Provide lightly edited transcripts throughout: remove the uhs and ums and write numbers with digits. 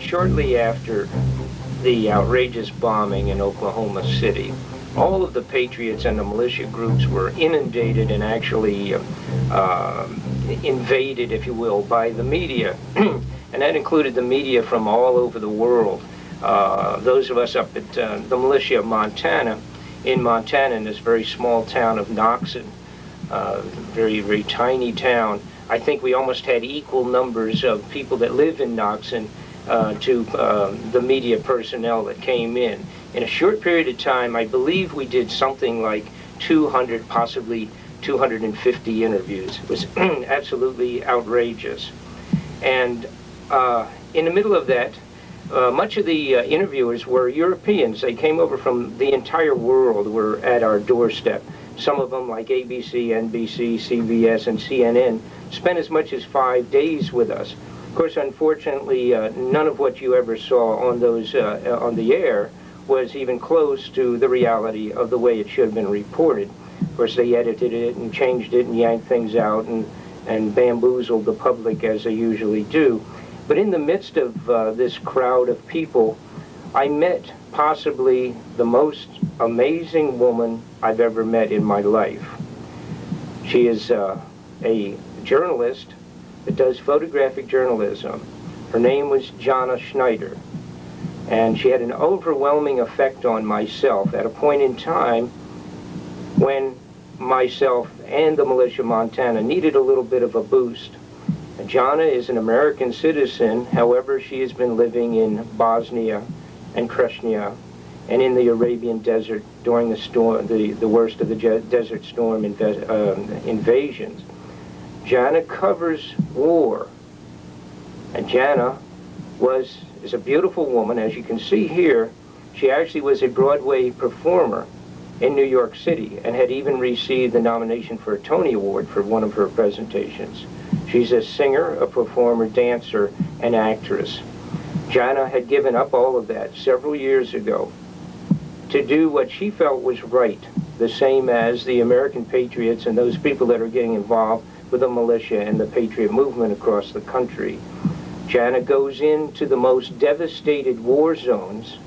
shortly after the outrageous bombing in Oklahoma City, all of the patriots and the militia groups were inundated and actually invaded, if you will, by the media. And that included the media from all over the world. Those of us up at the militia of Montana, in this very small town of Noxon, very, very tiny town, I think we almost had equal numbers of people that live in Noxon to the media personnel that came in. In a short period of time, I believe we did something like 200, possibly 250 interviews. It was absolutely outrageous. And in the middle of that, much of the interviewers were Europeans. They came over from the entire world, were at our doorstep. Some of them, like ABC, NBC, CBS, and CNN, spent as much as 5 days with us. Of course, unfortunately, none of what you ever saw on those on the air was even close to the reality of the way it should have been reported. Of course, they edited it and changed it and yanked things out and bamboozled the public as they usually do. But in the midst of this crowd of people, I met possibly the most amazing woman I've ever met in my life. She is a journalist that does photographic journalism. Her name was Jana Schneider, and she had an overwhelming effect on myself at a point in time when myself and the militia of Montana needed a little bit of a boost. Jana is an American citizen. However, she has been living in Bosnia and Chechnya and in the Arabian Desert during the storm, the worst of the Desert Storm invasions. Jana covers war, and Jana is a beautiful woman. As you can see here, she actually was a Broadway performer in New York City and had even received the nomination for a Tony Award for one of her presentations. She's a singer, a performer, dancer, and actress. Jana had given up all of that several years ago to do what she felt was right, the same as the American patriots and those people that are getting involved with the militia and the patriot movement across the country. Jana goes into the most devastated war zones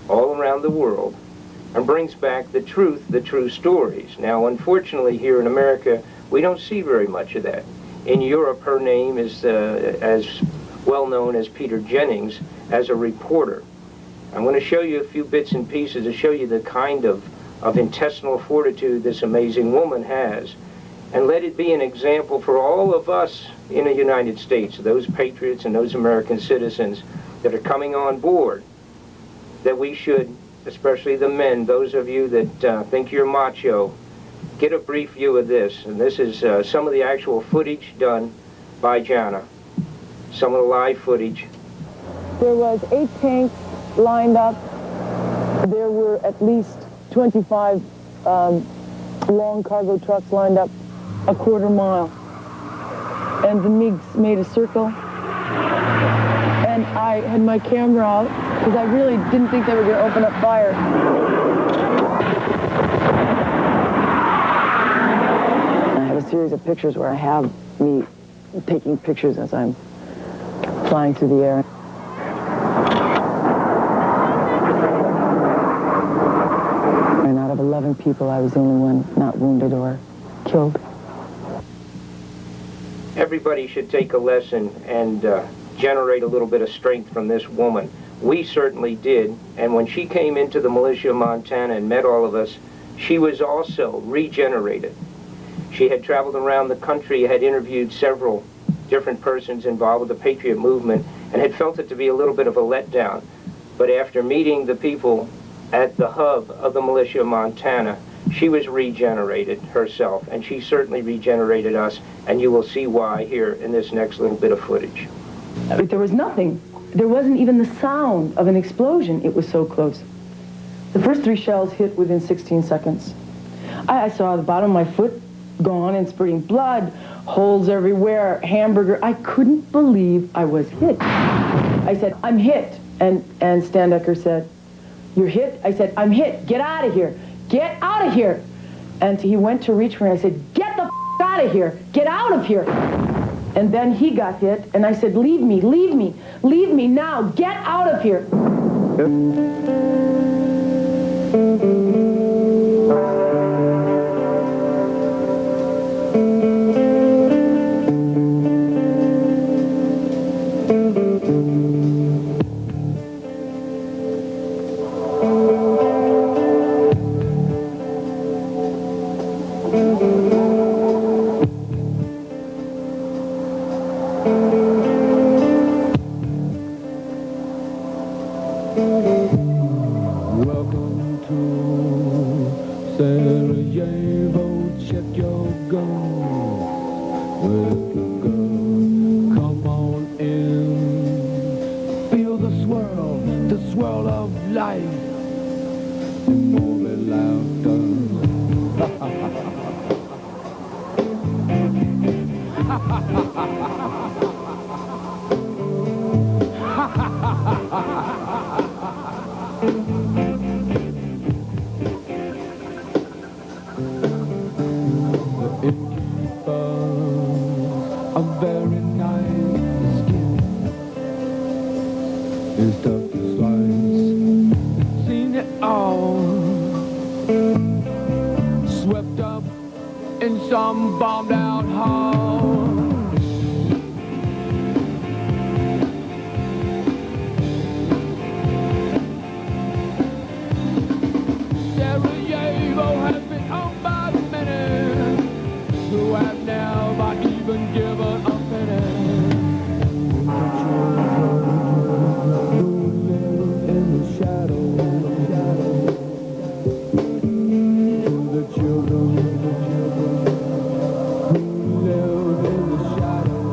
all around the world and brings back the truth, the true stories. Now, unfortunately, here in America, we don't see very much of that. In Europe, her name is as well known as Peter Jennings as a reporter. I'm going to show you a few bits and pieces to show you the kind of intestinal fortitude this amazing woman has, and let it be an example for all of us in the United States, those patriots and those American citizens that are coming on board, that we should, especially the men, those of you that think you're macho, get a brief view of this. And this is some of the actual footage done by Jana, some of the live footage. There was 8 tanks lined up. There were at least 25 long cargo trucks lined up a quarter mile. And the MiGs made a circle. And I had my camera out because I really didn't think they were going to open up fire. I have a series of pictures where I have me taking pictures as I'm flying through the air. And out of 11 people, I was the only one not wounded or killed. Everybody should take a lesson and generate a little bit of strength from this woman. We certainly did, and when she came into the militia of Montana and met all of us, she was also regenerated. She had traveled around the country, had interviewed several different persons involved with the Patriot movement, and had felt it to be a little bit of a letdown. But after meeting the people at the hub of the militia of Montana, she was regenerated herself, and she certainly regenerated us, and you will see why here in this next little bit of footage. But there was nothing. There wasn't even the sound of an explosion. It was so close. The first 3 shells hit within 16 seconds. I saw the bottom of my foot gone and spurting blood, holes everywhere, hamburger. I couldn't believe I was hit. I said, "I'm hit." And Standecker said, "You're hit?" I said, "I'm hit. Get out of here. Get out of here." And he went to reach for me. I said, "Get the f*** out of here. Get out of here." And then he got hit, and I said, leave me, leave me, leave me now, get out of here. Welcome to Sarajevo, check your gun. With the girl, come on in. Feel the swirl of life. And more than a very nice skin. It's tough to slice. Seen it all. Swept up in some bombed out hall. Sarajevo has been owned by the many who have never even given a penny. Who live in the shadow. The children who live in the shadow.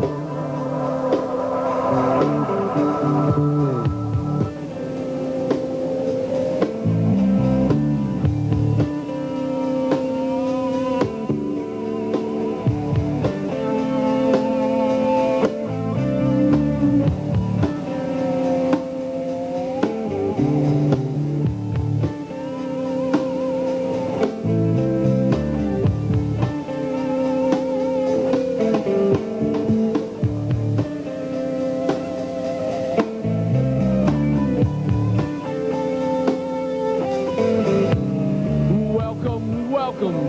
Welcome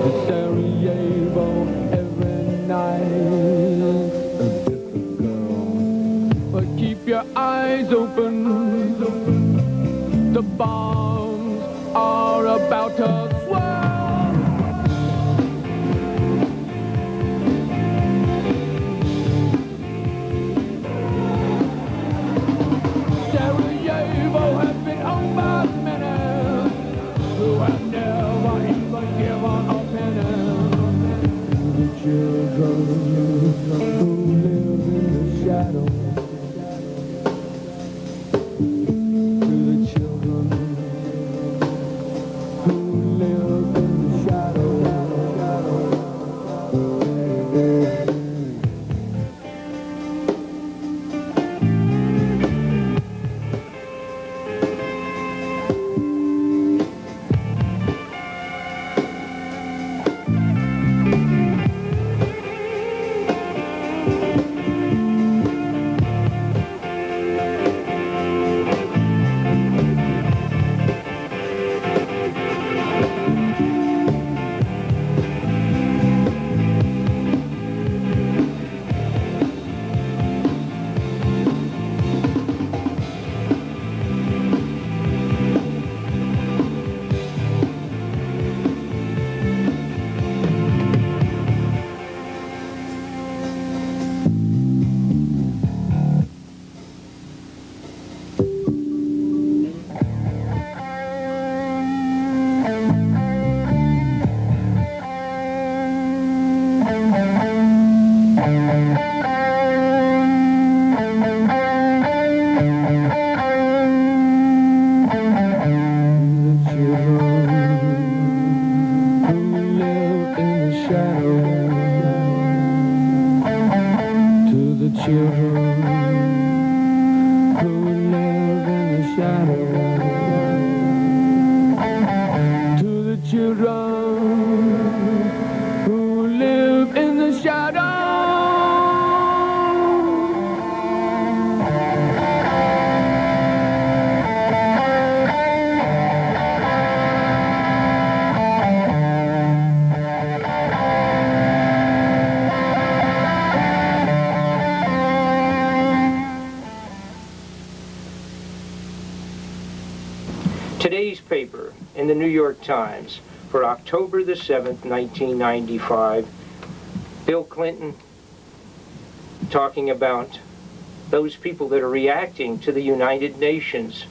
to Sarajevo every night. A different girl, but keep your eyes open. The bombs are about to swell. Sarajevo has been owned by many who have never even given a penny. The children who live in the shadow. To the children who live Today's paper in the New York Times for October the 7th, 1995, Bill Clinton talking about those people that are reacting to the United Nations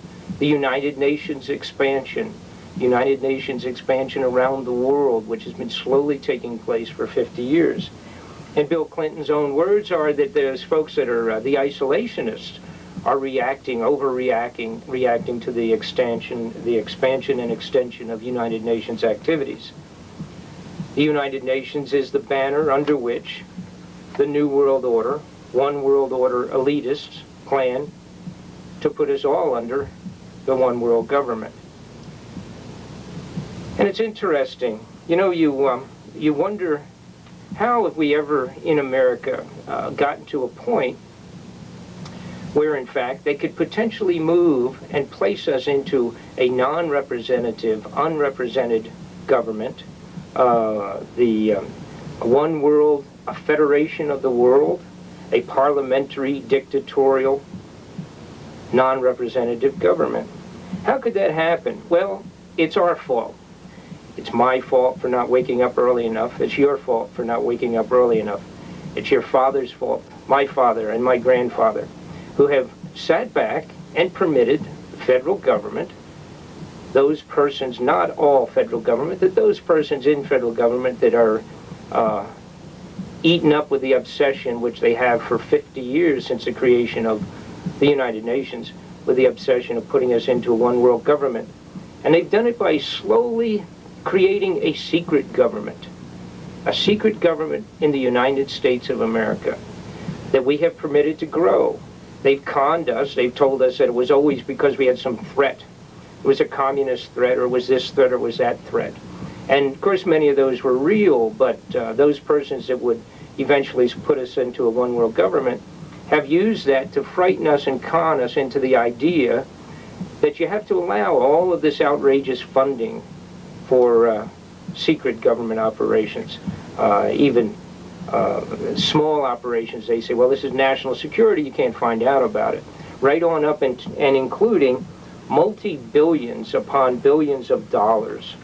expansion, United Nations expansion around the world, which has been slowly taking place for 50 years. And Bill Clinton's own words are that those folks that are the isolationists are reacting to the expansion and extension of United Nations activities. The United Nations is the banner under which the New World Order, One World Order elitists plan to put us all under the one world government. And it's interesting, you know, you wonder how have we ever in America gotten to a point where in fact they could potentially move and place us into a non-representative, unrepresented government, the one world, a federation of the world, a parliamentary, dictatorial, non-representative government. How could that happen? Well, it's our fault. It's my fault for not waking up early enough. It's your fault for not waking up early enough. It's your father's fault, my father and my grandfather, who have sat back and permitted the federal government, those persons, not all federal government, that those persons in federal government that are eaten up with the obsession which they have for 50 years since the creation of the United Nations, with the obsession of putting us into a one world government. And they've done it by slowly creating a secret government in the United States of America that we have permitted to grow. They've conned us. They've told us that it was always because we had some threat. It was a communist threat, or was this threat, or was that threat. And of course many of those were real, but those persons that would eventually put us into a one world government have used that to frighten us and con us into the idea that you have to allow all of this outrageous funding for secret government operations, even small operations. They say, well, this is national security, you can't find out about it. Right on up and including multi-billions upon billions of dollars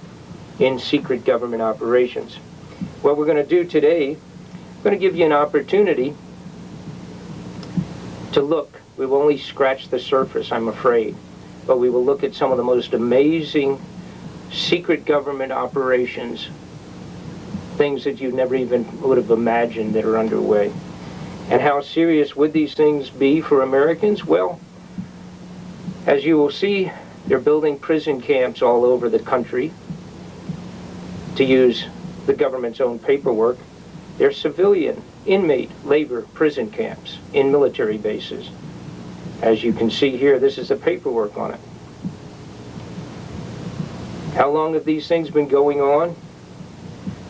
in secret government operations. What we're going to do today, I'm going to give you an opportunity to look. We've only scratched the surface, I'm afraid, but we will look at some of the most amazing secret government operations, things that you never even would have imagined that are underway. And how serious would these things be for Americans? Well, as you will see, they're building prison camps all over the country, to use the government's own paperwork. They're civilian, inmate, labor prison camps in military bases. As you can see here, this is the paperwork on it. How long have these things been going on?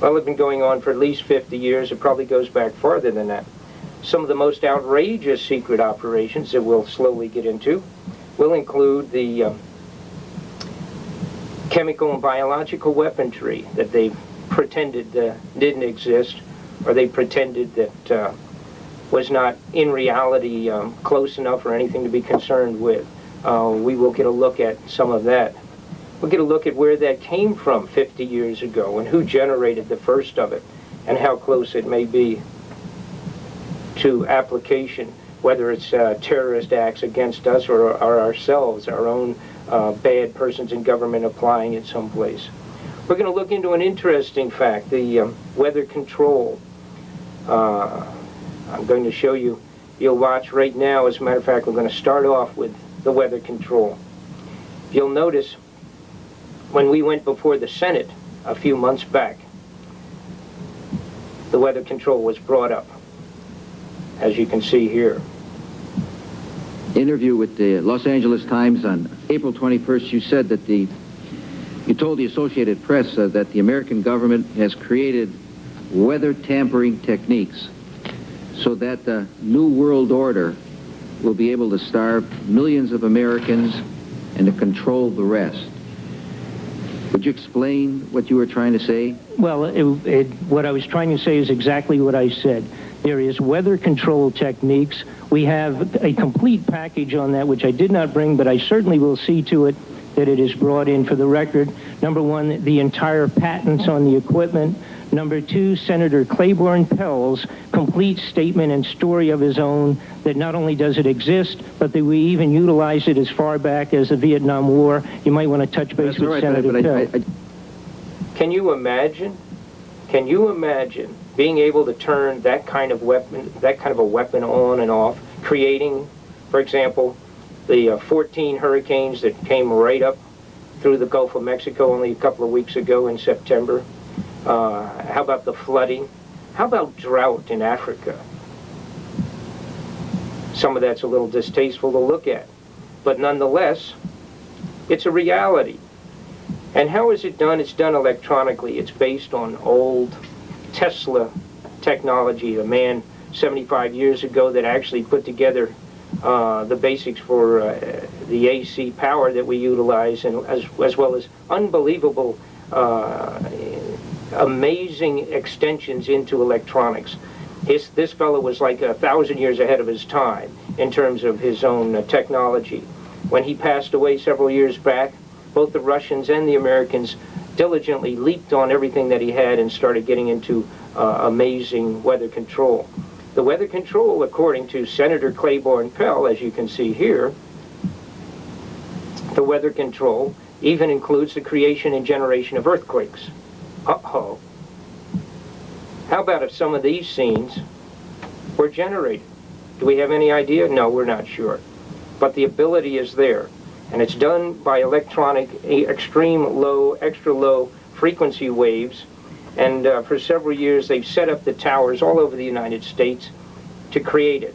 Well, they've been going on for at least 50 years. It probably goes back farther than that. Some of the most outrageous secret operations that we'll slowly get into will include the chemical and biological weaponry that they've pretended didn't exist, or they pretended that was not in reality close enough or anything to be concerned with. We will get a look at some of that. We'll get a look at where that came from 50 years ago and who generated the first of it and how close it may be to application, whether it's terrorist acts against us or ourselves, our own bad persons in government applying it someplace. We're going to look into an interesting fact, the weather control. I'm going to show you, you'll watch right now, as a matter of fact, we're going to start off with the weather control. You'll notice when we went before the Senate a few months back, the weather control was brought up, as you can see here. Interview with the Los Angeles Times on April 21st, you said that you told the Associated Press that the American government has created weather tampering techniques so that the New World Order will be able to starve millions of Americans and to control the rest. Would you explain what you were trying to say? Well, what I was trying to say is exactly what I said. There is weather control techniques. We have a complete package on that, which I did not bring, but I certainly will see to it that it has brought in for the record. Number one, the entire patents on the equipment. Number two, Senator Claiborne Pell's complete statement and story of his own that not only does it exist, but that we even utilize it as far back as the Vietnam War. You might want to touch base with right, Senator Pell. Can you imagine? Can you imagine being able to turn that kind of weapon, that kind of a weapon on and off, creating, for example, the 14 hurricanes that came right up through the Gulf of Mexico only a couple of weeks ago in September? How about the flooding? How about drought in Africa? Some of that's a little distasteful to look at, but nonetheless, it's a reality. And how is it done? It's done electronically. It's based on old Tesla technology, a man 75 years ago that actually put together the basics for the AC power that we utilize, and as well as unbelievable amazing extensions into electronics. This fellow was like 1,000 years ahead of his time in terms of his own technology. When he passed away several years back, both the Russians and the Americans diligently leaped on everything that he had and started getting into amazing weather control. The weather control, according to Senator Claiborne Pell, as you can see here, the weather control even includes the creation and generation of earthquakes. Uh-oh. How about if some of these scenes were generated? Do we have any idea? No, we're not sure. But the ability is there. And it's done by electronic, extreme low, extra low frequency waves. And for several years, they've set up the towers all over the United States to create it.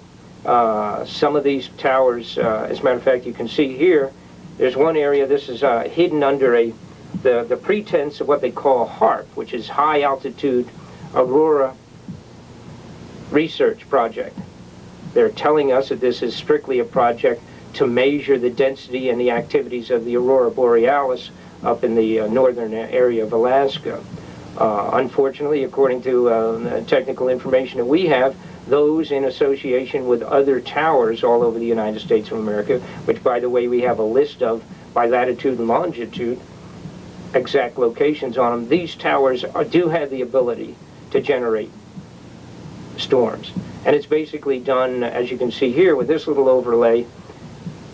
Some of these towers, as a matter of fact, you can see here, there's one area, this is hidden under the pretense of what they call HAARP, which is High Altitude Aurora Research Project. They're telling us that this is strictly a project to measure the density and the activities of the Aurora Borealis up in the northern area of Alaska. Unfortunately, according to technical information that we have, those in association with other towers all over the United States of America, which, by the way, we have a list of by latitude and longitude, exact locations on them, these towers do have the ability to generate storms. And it's basically done, as you can see here with this little overlay,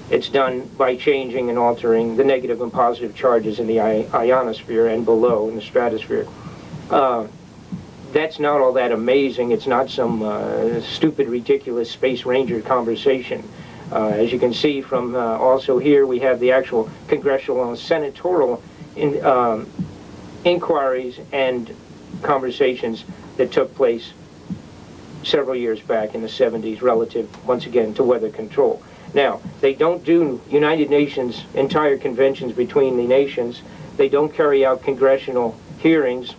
it's done by changing and altering the negative and positive charges in the ionosphere and below in the stratosphere. That's not all that amazing. It's not some stupid, ridiculous Space Ranger conversation. As you can see from also here, we have the actual congressional and senatorial inquiries and conversations that took place several years back in the 70s relative, once again, to weather control. Now, they don't do United Nations entire conventions between the nations. They don't carry out congressional hearings,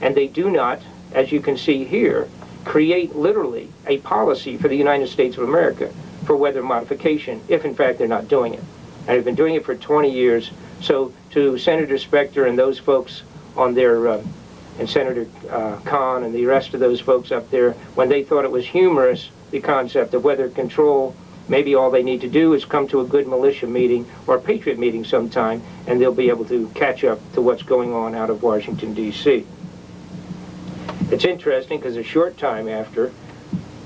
and they do not, as you can see here, create literally a policy for the United States of America for weather modification, if in fact they're not doing it. And they've been doing it for 20 years. So to Senator Specter and those folks on their, and Senator Kahn and the rest of those folks up there, when they thought it was humorous, the concept of weather control, maybe all they need to do is come to a good militia meeting or a Patriot meeting sometime, and they'll be able to catch up to what's going on out of Washington, D.C. It's interesting because a short time after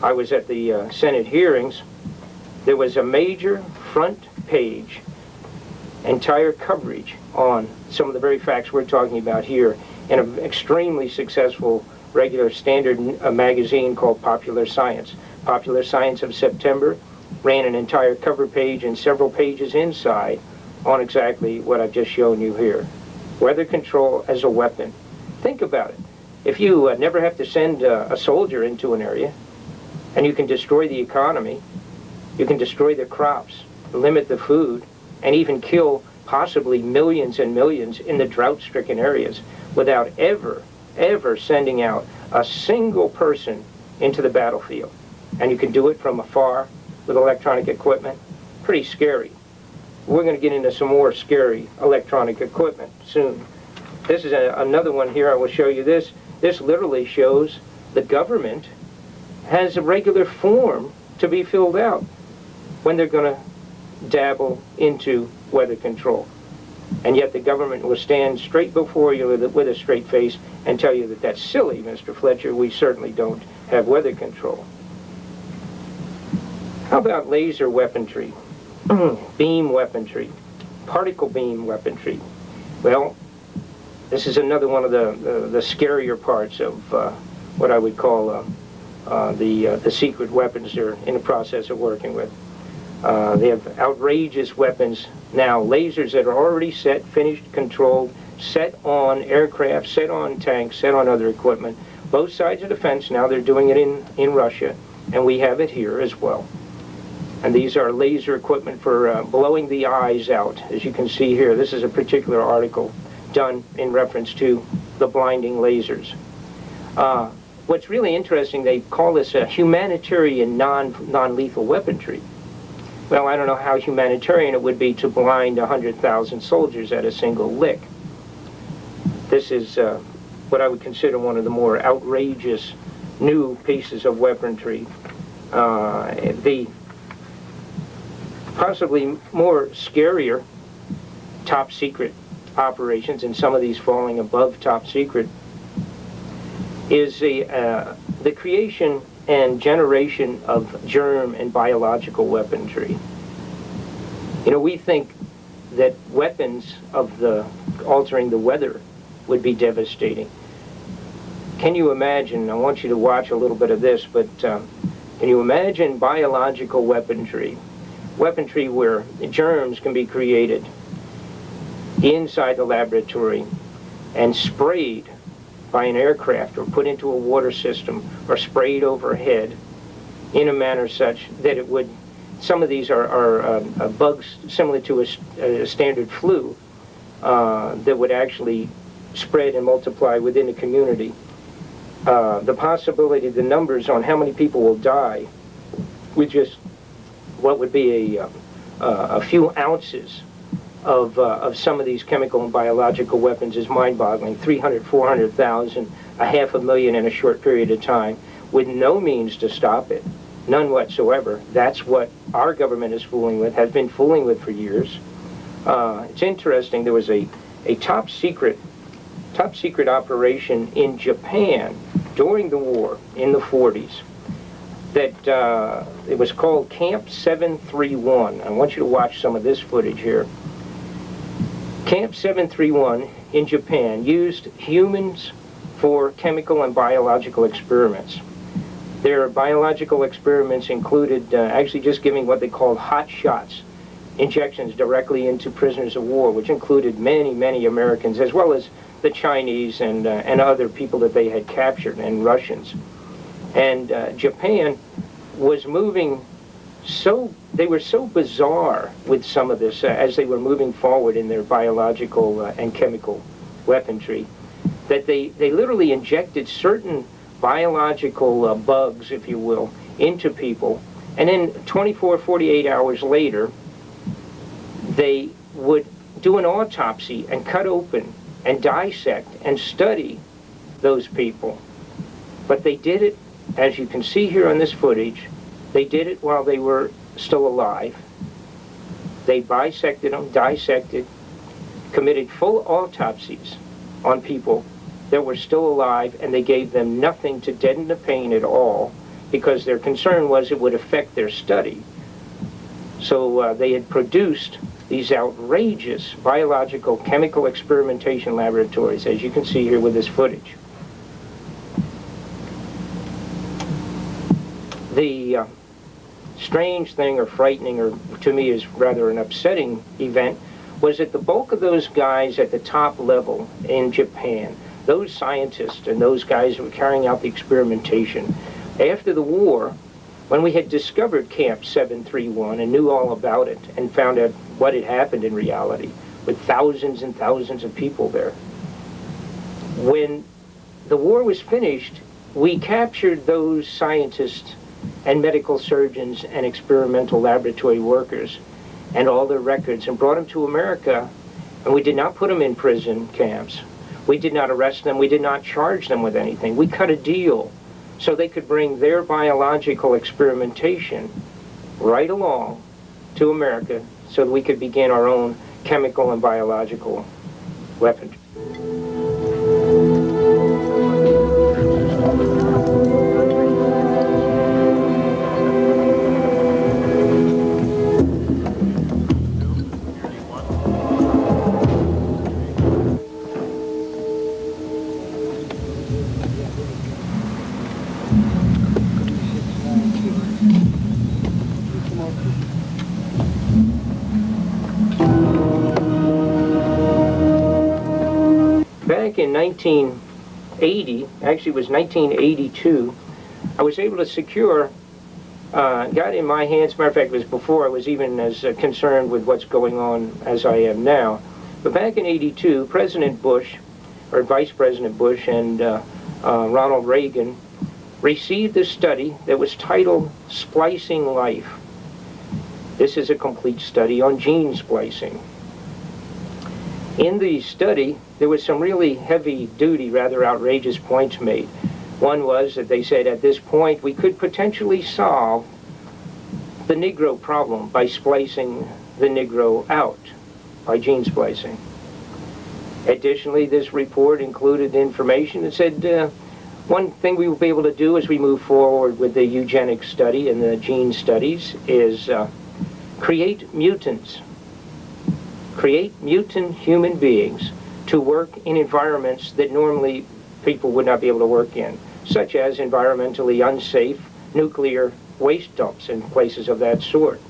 I was at the Senate hearings, there was a major front page, entire coverage on some of the very facts we're talking about here in an extremely successful regular standard magazine called Popular Science. Popular Science of September ran an entire cover page and several pages inside on exactly what I've just shown you here. Weather control as a weapon. Think about it. If you never have to send a soldier into an area, and you can destroy the economy, you can destroy the crops, limit the food, and even kill possibly millions and millions in the drought-stricken areas without ever sending out a single person into the battlefield. And you can do it from afar with electronic equipment. Pretty scary. We're going to get into some more scary electronic equipment soon. This is another one here. I will show you this. This literally shows the government has a regular form to be filled out when they're going to dabble into weather control. And yet the government will stand straight before you with a straight face and tell you that that's silly, Mr. Fletcher. We certainly don't have weather control. How about laser weaponry, beam weaponry, particle beam weaponry? Well, this is another one of the scarier parts of what I would call the secret weapons they're in the process of working with. They have outrageous weapons now, lasers that are already set, finished, controlled, set on aircraft, set on tanks, set on other equipment. Both sides of the fence now, they're doing it in Russia, and we have it here as well. And these are laser equipment for blowing the eyes out. As you can see here, this is a particular article done in reference to the blinding lasers. What's really interesting, they call this a humanitarian non-lethal weaponry. Well, I don't know how humanitarian it would be to blind 100,000 soldiers at a single lick. This is what I would consider one of the more outrageous new pieces of weaponry. The possibly more scarier top secret operations, and some of these falling above top secret, is the creation and generation of germ and biological weaponry. You know, we think that weapons of altering the weather would be devastating. Can you imagine, I want you to watch a little bit of this, but can you imagine biological weaponry? Weaponry where germs can be created inside the laboratory and sprayed by an aircraft or put into a water system or sprayed overhead in a manner such that it would, some of these are bugs similar to a standard flu that would actually spread and multiply within the community. The possibility, the numbers on how many people will die with just what would be a few ounces of some of these chemical and biological weapons is mind-boggling. 300, 400,000, 500,000 in a short period of time, with no means to stop it, none whatsoever. That's what our government is fooling with, has been fooling with for years. It's interesting. There was a top secret operation in Japan during the war in the 40s that it was called Camp 731. I want you to watch some of this footage here. Camp 731 in Japan used humans for chemical and biological experiments. Their biological experiments included actually just giving what they called hot shots, injections directly into prisoners of war, which included many, many Americans, as well as the Chinese and other people that they had captured, and Russians. And Japan was moving they were so bizarre with some of this as they were moving forward in their biological and chemical weaponry, that they literally injected certain biological bugs, if you will, into people, and then 24, 48 hours later, they would do an autopsy and cut open and dissect and study those people. But they did it, as you can see here on this footage, they did it while they were still alive. They bisected them, dissected, committed full autopsies on people that were still alive, and they gave them nothing to deaden the pain at all, because their concern was it would affect their study. So they had produced these outrageous biological chemical experimentation laboratories, as you can see here with this footage. The strange thing, or frightening, or to me is rather an upsetting event, was that the bulk of those guys at the top level in Japan, those scientists and those guys who were carrying out the experimentation, after the war, when we had discovered Camp 731 and knew all about it and found out what had happened in reality, with thousands and thousands of people there, when the war was finished, we captured those scientists and medical surgeons and experimental laboratory workers and all their records and brought them to America, and we did not put them in prison camps. We did not arrest them. We did not charge them with anything. We cut a deal so they could bring their biological experimentation right along to America so that we could begin our own chemical and biological weapons. Back in 1980, actually it was 1982, I was able to secure, got in my hands, matter of fact, it was before I was even as concerned with what's going on as I am now. But back in 82, President Bush, or Vice President Bush and Ronald Reagan received a study that was titled Splicing Life. This is a complete study on gene splicing. In the study, there was some really heavy-duty, rather outrageous points made. One was that they said at this point we could potentially solve the Negro problem by splicing the Negro out, by gene splicing. Additionally, this report included information that said one thing we will be able to do as we move forward with the eugenics study and the gene studies is create mutants. Create mutant human beings to work in environments that normally people would not be able to work in, such as environmentally unsafe nuclear waste dumps and places of that sort.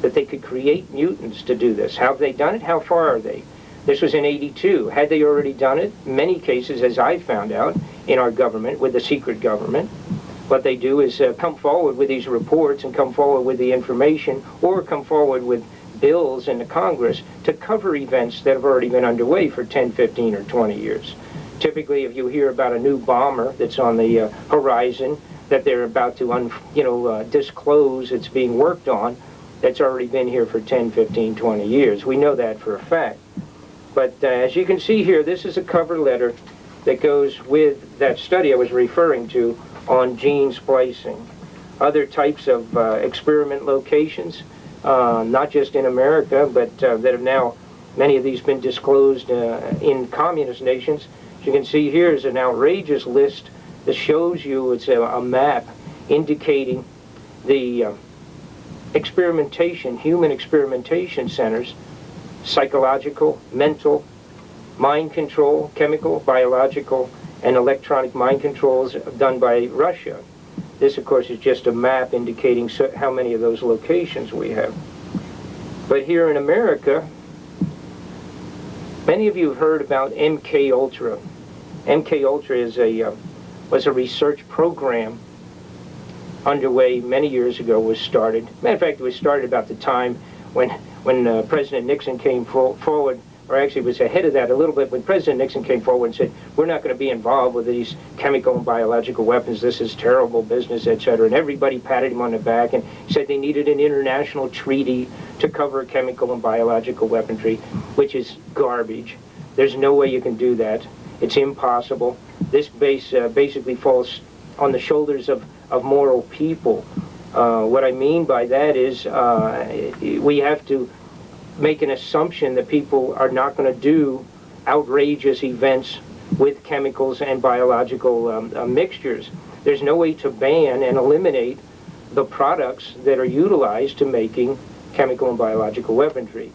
That they could create mutants to do this. How have they done it? How far are they? This was in 82. Had they already done it? Many cases, as I found out, in our government, with the secret government, what they do is come forward with these reports and come forward with the information, or come forward with bills in the Congress to cover events that have already been underway for 10, 15, or 20 years. Typically, if you hear about a new bomber that's on the horizon that they're about to disclose it's being worked on, that's already been here for 10, 15, 20 years. We know that for a fact. But as you can see here, this is a cover letter that goes with that study I was referring to on gene splicing. Other types of experiment locations, not just in America, but that have now, many of these been disclosed in communist nations. As you can see here is an outrageous list that shows you, it's a map indicating the experimentation, human experimentation centers, psychological, mental, mind control, chemical, biological, and electronic mind controls done by Russia. This, of course, is just a map indicating how many of those locations we have. But here in America, many of you have heard about MK Ultra. MK Ultra is was a research program underway many years ago, was started. Matter of fact, it was started about the time when President Nixon came forward, or actually was ahead of that a little bit, when President Nixon came forward and said, we're not going to be involved with these chemical and biological weapons, this is terrible business, etc. And everybody patted him on the back and said they needed an international treaty to cover chemical and biological weaponry, which is garbage. There's no way you can do that. It's impossible. This basically falls on the shoulders of moral people. What I mean by that is we have to make an assumption that people are not going to do outrageous events with chemicals and biological mixtures. There's no way to ban and eliminate the products that are utilized to making chemical and biological weaponry.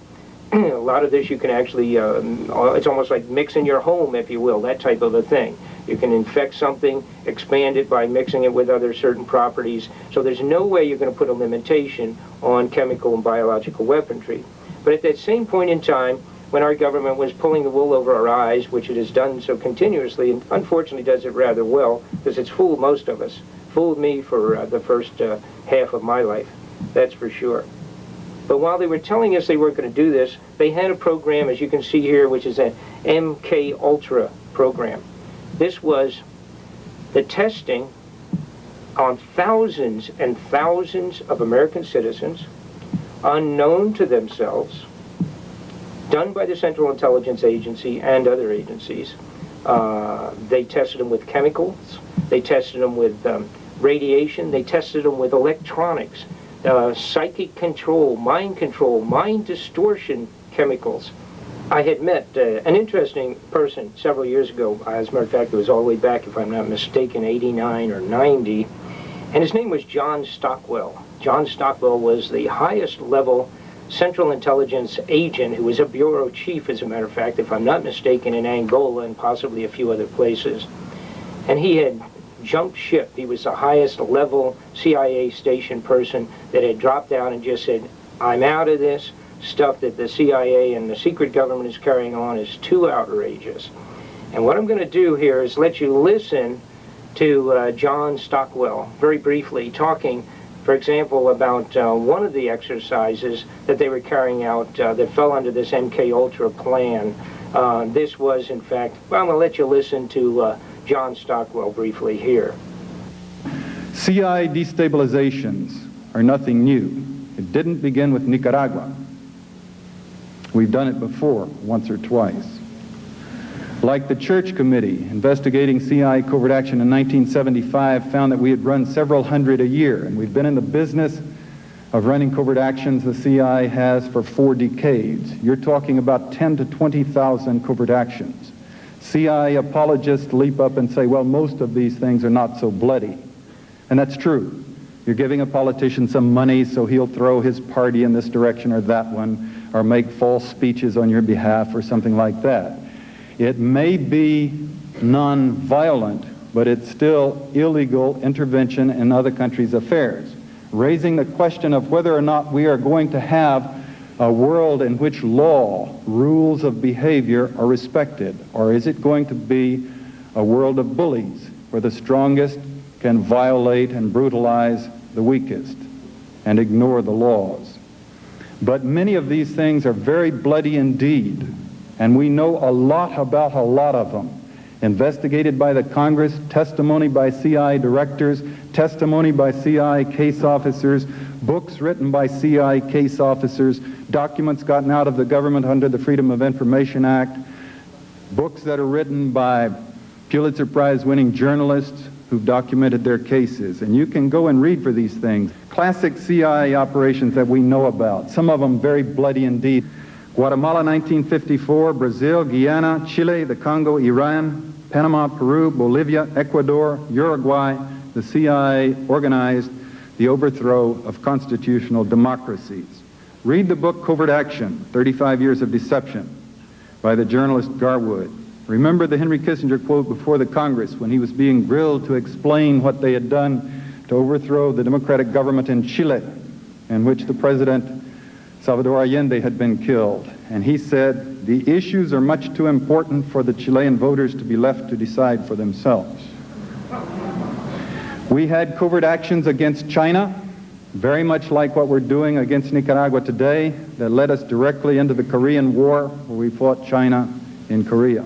A lot of this you can actually, it's almost like mixing your home, if you will, that type of a thing. You can infect something, expand it by mixing it with other certain properties. So there's no way you're going to put a limitation on chemical and biological weaponry. But at that same point in time, when our government was pulling the wool over our eyes, which it has done so continuously, and unfortunately does it rather well, because it's fooled most of us. Fooled me for the first half of my life, that's for sure. But while they were telling us they weren't going to do this, they had a program, as you can see here, which is an MK Ultra program. This was the testing on thousands and thousands of American citizens, unknown to themselves, done by the Central Intelligence Agency and other agencies. They tested them with chemicals, they tested them with radiation, they tested them with electronics. psychic control, mind distortion chemicals. I had met an interesting person several years ago. As a matter of fact, it was all the way back, if I'm not mistaken, 89 or 90. And his name was John Stockwell. John Stockwell was the highest level Central Intelligence agent who was a bureau chief, as a matter of fact, if I'm not mistaken, in Angola and possibly a few other places. And he had jumped ship. He was the highest level CIA station person that had dropped out and just said, I'm out of this. Stuff that the CIA and the secret government is carrying on is too outrageous. And what I'm going to do here is let you listen to John Stockwell very briefly talking, for example, about one of the exercises that they were carrying out that fell under this MK-Ultra plan. This was, in fact, well, I'm going to let you listen to John Stockwell briefly here. CI destabilizations are nothing new. It didn't begin with Nicaragua. We've done it before, once or twice. Like the Church Committee investigating CI covert action in 1975 found that we had run several hundred a year, and we've been in the business of running covert actions the CI has for 4 decades. You're talking about 10 to 20,000 covert actions. CI apologists leap up and say, well, most of these things are not so bloody. And that's true. You're giving a politician some money so he'll throw his party in this direction or that one, or make false speeches on your behalf or something like that. It may be non-violent, but it's still illegal intervention in other countries' affairs, raising the question of whether or not we are going to have a world in which law, rules of behavior are respected, or is it going to be a world of bullies where the strongest can violate and brutalize the weakest and ignore the laws? But many of these things are very bloody indeed, and we know a lot about a lot of them. Investigated by the Congress, testimony by CI directors, testimony by CI case officers, books written by CI case officers, documents gotten out of the government under the Freedom of Information Act, books that are written by Pulitzer Prize winning journalists who've documented their cases. And you can go and read for these things. Classic CI operations that we know about, some of them very bloody indeed. Guatemala 1954, Brazil, Guyana, Chile, the Congo, Iran, Panama, Peru, Bolivia, Ecuador, Uruguay, the CIA organized the overthrow of constitutional democracies. Read the book Covert Action, 35 Years of Deception, by the journalist Garwood. Remember the Henry Kissinger quote before the Congress when he was being grilled to explain what they had done to overthrow the democratic government in Chile, in which the president Salvador Allende had been killed. And he said, the issues are much too important for the Chilean voters to be left to decide for themselves. We had covert actions against China, very much like what we're doing against Nicaragua today, that led us directly into the Korean War, where we fought China in Korea.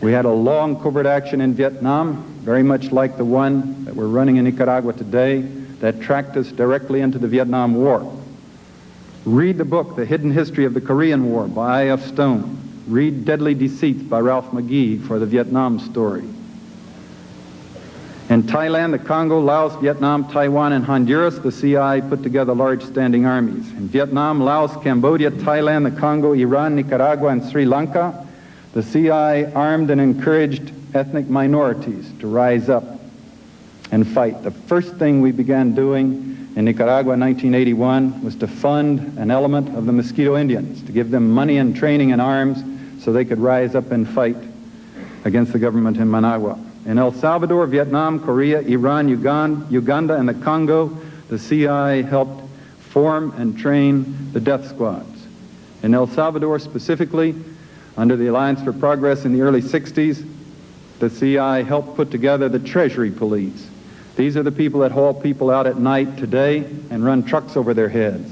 We had a long covert action in Vietnam, very much like the one that we're running in Nicaragua today, that tracked us directly into the Vietnam War. Read the book, The Hidden History of the Korean War by I.F. Stone. Read Deadly Deceits by Ralph McGee for the Vietnam story. In Thailand, the Congo, Laos, Vietnam, Taiwan, and Honduras, the CI put together large standing armies. In Vietnam, Laos, Cambodia, Thailand, the Congo, Iran, Nicaragua, and Sri Lanka, the CI armed and encouraged ethnic minorities to rise up and fight. The first thing we began doing in Nicaragua in 1981 was to fund an element of the Mosquito Indians, to give them money and training and arms so they could rise up and fight against the government in Managua. In El Salvador, Vietnam, Korea, Iran, Uganda, and the Congo, the CI helped form and train the death squads. In El Salvador specifically, under the Alliance for Progress in the early 60s, the CI helped put together the Treasury Police. These are the people that haul people out at night today and run trucks over their heads.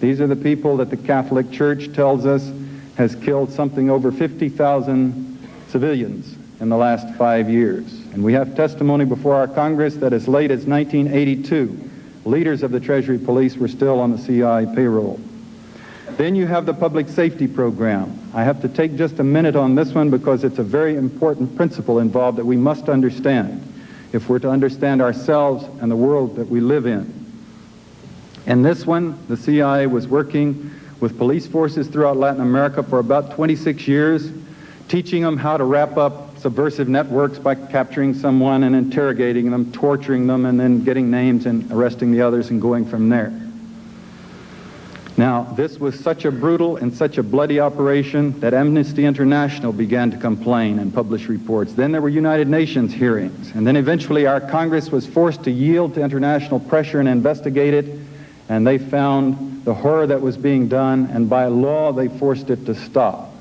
These are the people that the Catholic Church tells us has killed something over 50,000 civilians in the last 5 years. And we have testimony before our Congress that as late as 1982, leaders of the Treasury Police were still on the CI payroll. Then you have the public safety program. I have to take just a minute on this one because it's a very important principle involved that we must understand if we're to understand ourselves and the world that we live in. In this one, the CIA was working with police forces throughout Latin America for about 26 years, teaching them how to wrap up subversive networks by capturing someone and interrogating them, torturing them, and then getting names and arresting the others and going from there. Now, this was such a brutal and such a bloody operation that Amnesty International began to complain and publish reports. Then there were United Nations hearings, and then eventually our Congress was forced to yield to international pressure and investigate it, and they found the horror that was being done, and by law they forced it to stop.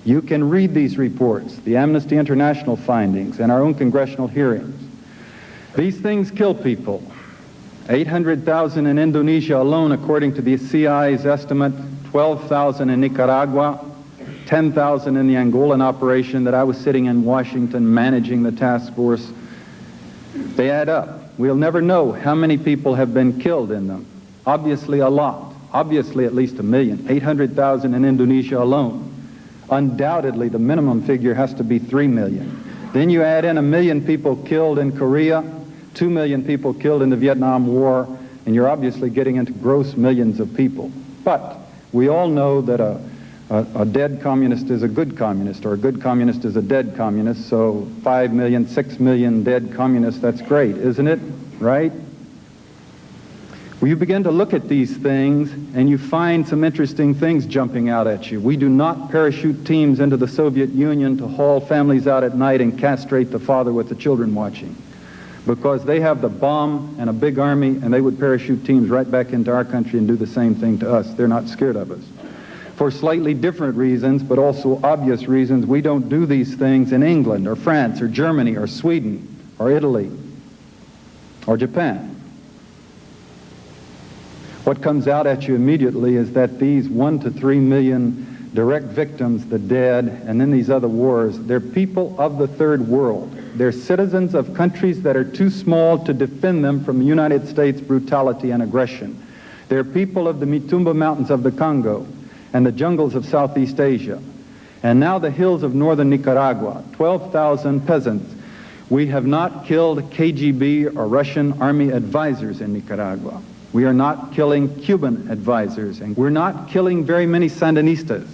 You can read these reports, the Amnesty International findings, and our own congressional hearings. These things kill people. 800,000 in Indonesia alone, according to the CIA's estimate, 12,000 in Nicaragua, 10,000 in the Angolan operation that I was sitting in Washington managing the task force. They add up. We'll never know how many people have been killed in them. Obviously a lot. Obviously at least 1 million. 800,000 in Indonesia alone. Undoubtedly the minimum figure has to be 3 million. Then you add in 1 million people killed in Korea, 2 million people killed in the Vietnam War, and you're obviously getting into gross millions of people. But we all know that a dead communist is a good communist, or a good communist is a dead communist, so 5 million, 6 million dead communists, that's great, isn't it? Right? Well, you begin to look at these things, and you find some interesting things jumping out at you. We do not parachute teams into the Soviet Union to haul families out at night and castrate the father with the children watching, because they have the bomb and a big army, and they would parachute teams right back into our country and do the same thing to us. They're not scared of us. For slightly different reasons, but also obvious reasons, we don't do these things in England or France or Germany or Sweden or Italy or Japan. What comes out at you immediately is that these 1 to 3 million direct victims, the dead, and then these other wars, they're people of the third world. They're citizens of countries that are too small to defend them from the United States' brutality and aggression. They're people of the Mitumba Mountains of the Congo and the jungles of Southeast Asia, and now the hills of northern Nicaragua, 12,000 peasants. We have not killed KGB or Russian army advisors in Nicaragua. We are not killing Cuban advisors, and we're not killing very many Sandinistas.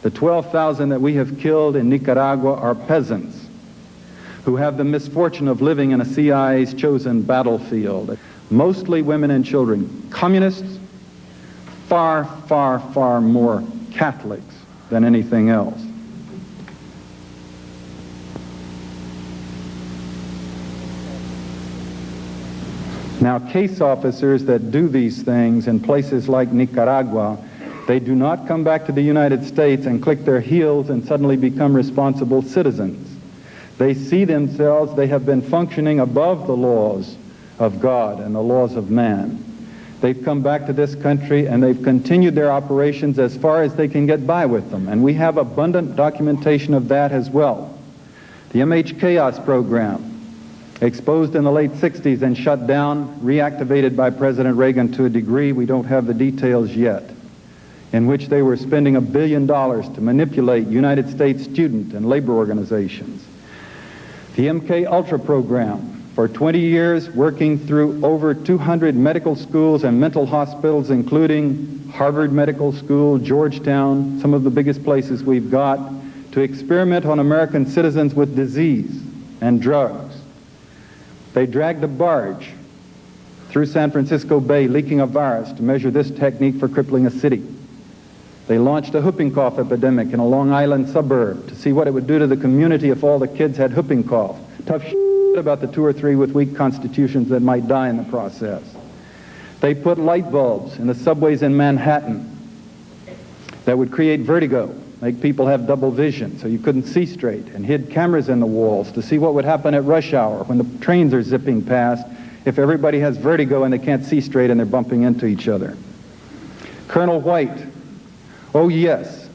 The 12,000 that we have killed in Nicaragua are peasants who have the misfortune of living in a CIA's chosen battlefield. Mostly women and children. Communists, far, far, far more Catholics than anything else. Now, case officers that do these things in places like Nicaragua, they do not come back to the United States and click their heels and suddenly become responsible citizens. They see themselves, they have been functioning above the laws of God and the laws of man. They've come back to this country and they've continued their operations as far as they can get by with them. And we have abundant documentation of that as well. The MH Chaos program, exposed in the late 60s and shut down, reactivated by President Reagan to a degree, we don't have the details yet, in which they were spending $1 billion to manipulate United States student and labor organizations. The MK Ultra program, for 20 years working through over 200 medical schools and mental hospitals, including Harvard Medical School, Georgetown, some of the biggest places we've got, to experiment on American citizens with disease and drugs. They dragged a barge through San Francisco Bay leaking a virus to measure this technique for crippling a city. They launched a whooping cough epidemic in a Long Island suburb to see what it would do to the community if all the kids had whooping cough. Tough shit about the 2 or 3 with weak constitutions that might die in the process. They put light bulbs in the subways in Manhattan that would create vertigo, make people have double vision so you couldn't see straight, and hid cameras in the walls to see what would happen at rush hour when the trains are zipping past if everybody has vertigo and they can't see straight and they're bumping into each other. Colonel White, oh yes,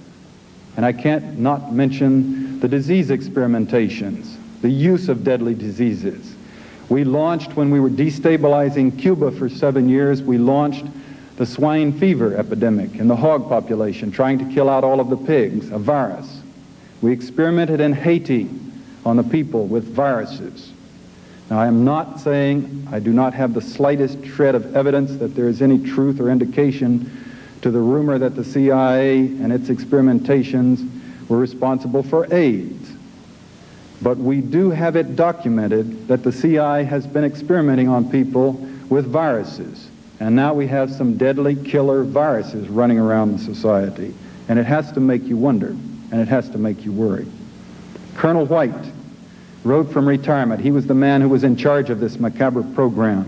and I can't not mention the disease experimentations, the use of deadly diseases. We launched, when we were destabilizing Cuba for 7 years, we launched the swine fever epidemic in the hog population, trying to kill out all of the pigs, a virus. We experimented in Haiti on the people with viruses. Now, I am not saying I do not have the slightest shred of evidence that there is any truth or indication to the rumor that the CIA and its experimentations were responsible for AIDS. But we do have it documented that the CIA has been experimenting on people with viruses. And now we have some deadly killer viruses running around the society. And it has to make you wonder, and it has to make you worry. Colonel White wrote from retirement. He was the man who was in charge of this macabre program.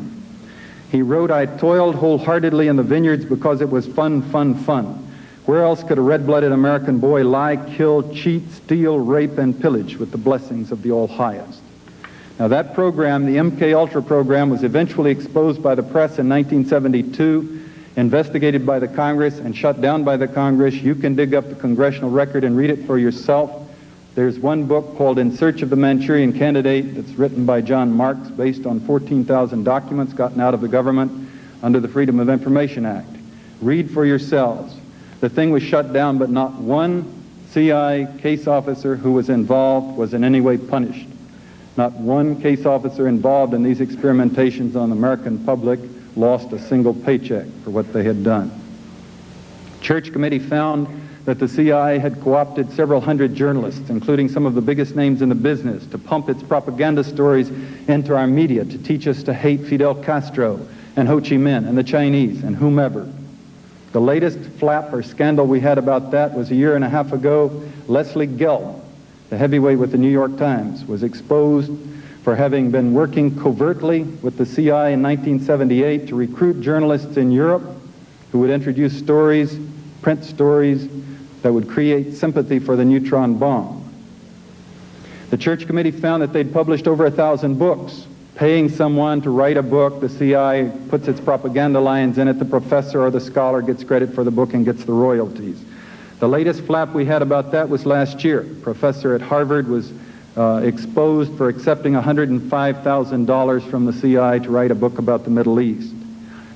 He wrote, "I toiled wholeheartedly in the vineyards because it was fun, fun, fun. Where else could a red-blooded American boy lie, kill, cheat, steal, rape, and pillage with the blessings of the All-Highest?" Now that program, the MK Ultra program, was eventually exposed by the press in 1972, investigated by the Congress, and shut down by the Congress. You can dig up the congressional record and read it for yourself. There's one book called In Search of the Manchurian Candidate that's written by John Marks, based on 14,000 documents gotten out of the government under the Freedom of Information Act. Read for yourselves. The thing was shut down, but not one CIA case officer who was involved was in any way punished. Not one case officer involved in these experimentations on the American public lost a single paycheck for what they had done. Church Committee found that the CIA had co-opted several hundred journalists, including some of the biggest names in the business, to pump its propaganda stories into our media, to teach us to hate Fidel Castro and Ho Chi Minh and the Chinese and whomever. The latest flap or scandal we had about that was a year and a half ago. Leslie Gelb, the heavyweight with the New York Times, was exposed for having been working covertly with the CIA in 1978 to recruit journalists in Europe who would introduce stories, print stories, that would create sympathy for the neutron bomb. The Church Committee found that they'd published over 1,000 books. Paying someone to write a book, the CIA puts its propaganda lines in it, the professor or the scholar gets credit for the book and gets the royalties. The latest flap we had about that was last year. A professor at Harvard was exposed for accepting $105,000 from the CIA to write a book about the Middle East.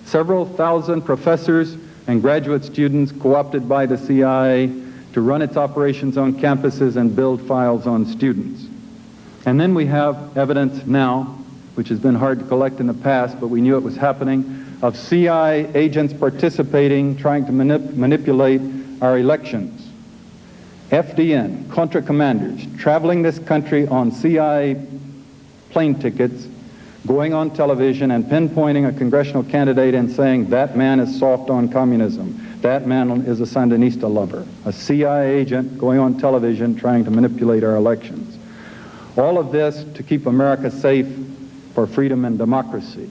Several thousand professors and graduate students co-opted by the CIA to run its operations on campuses and build files on students. And then we have evidence now, which has been hard to collect in the past, but we knew it was happening, of CIA agents participating, trying to manipulate our elections. FDN, Contra commanders, traveling this country on CIA plane tickets, going on television and pinpointing a congressional candidate and saying, that man is soft on communism, that man is a Sandinista lover. A CIA agent going on television trying to manipulate our elections. All of this to keep America safe for freedom and democracy.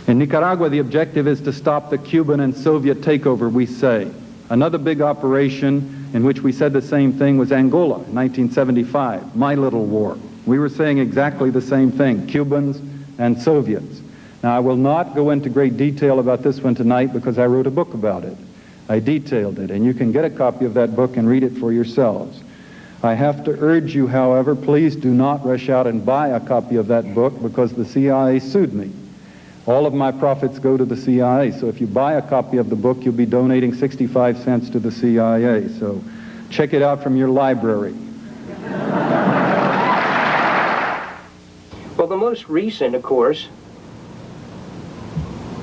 In Nicaragua, the objective is to stop the Cuban and Soviet takeover, we say. Another big operation in which we said the same thing was Angola, 1975, my little war. We were saying exactly the same thing, Cubans and Soviets. Now, I will not go into great detail about this one tonight because I wrote a book about it. I detailed it, and you can get a copy of that book and read it for yourselves. I have to urge you, however, please do not rush out and buy a copy of that book because the CIA sued me. All of my profits go to the CIA, so if you buy a copy of the book, you'll be donating 65 cents to the CIA. So check it out from your library. Well, the most recent, of course,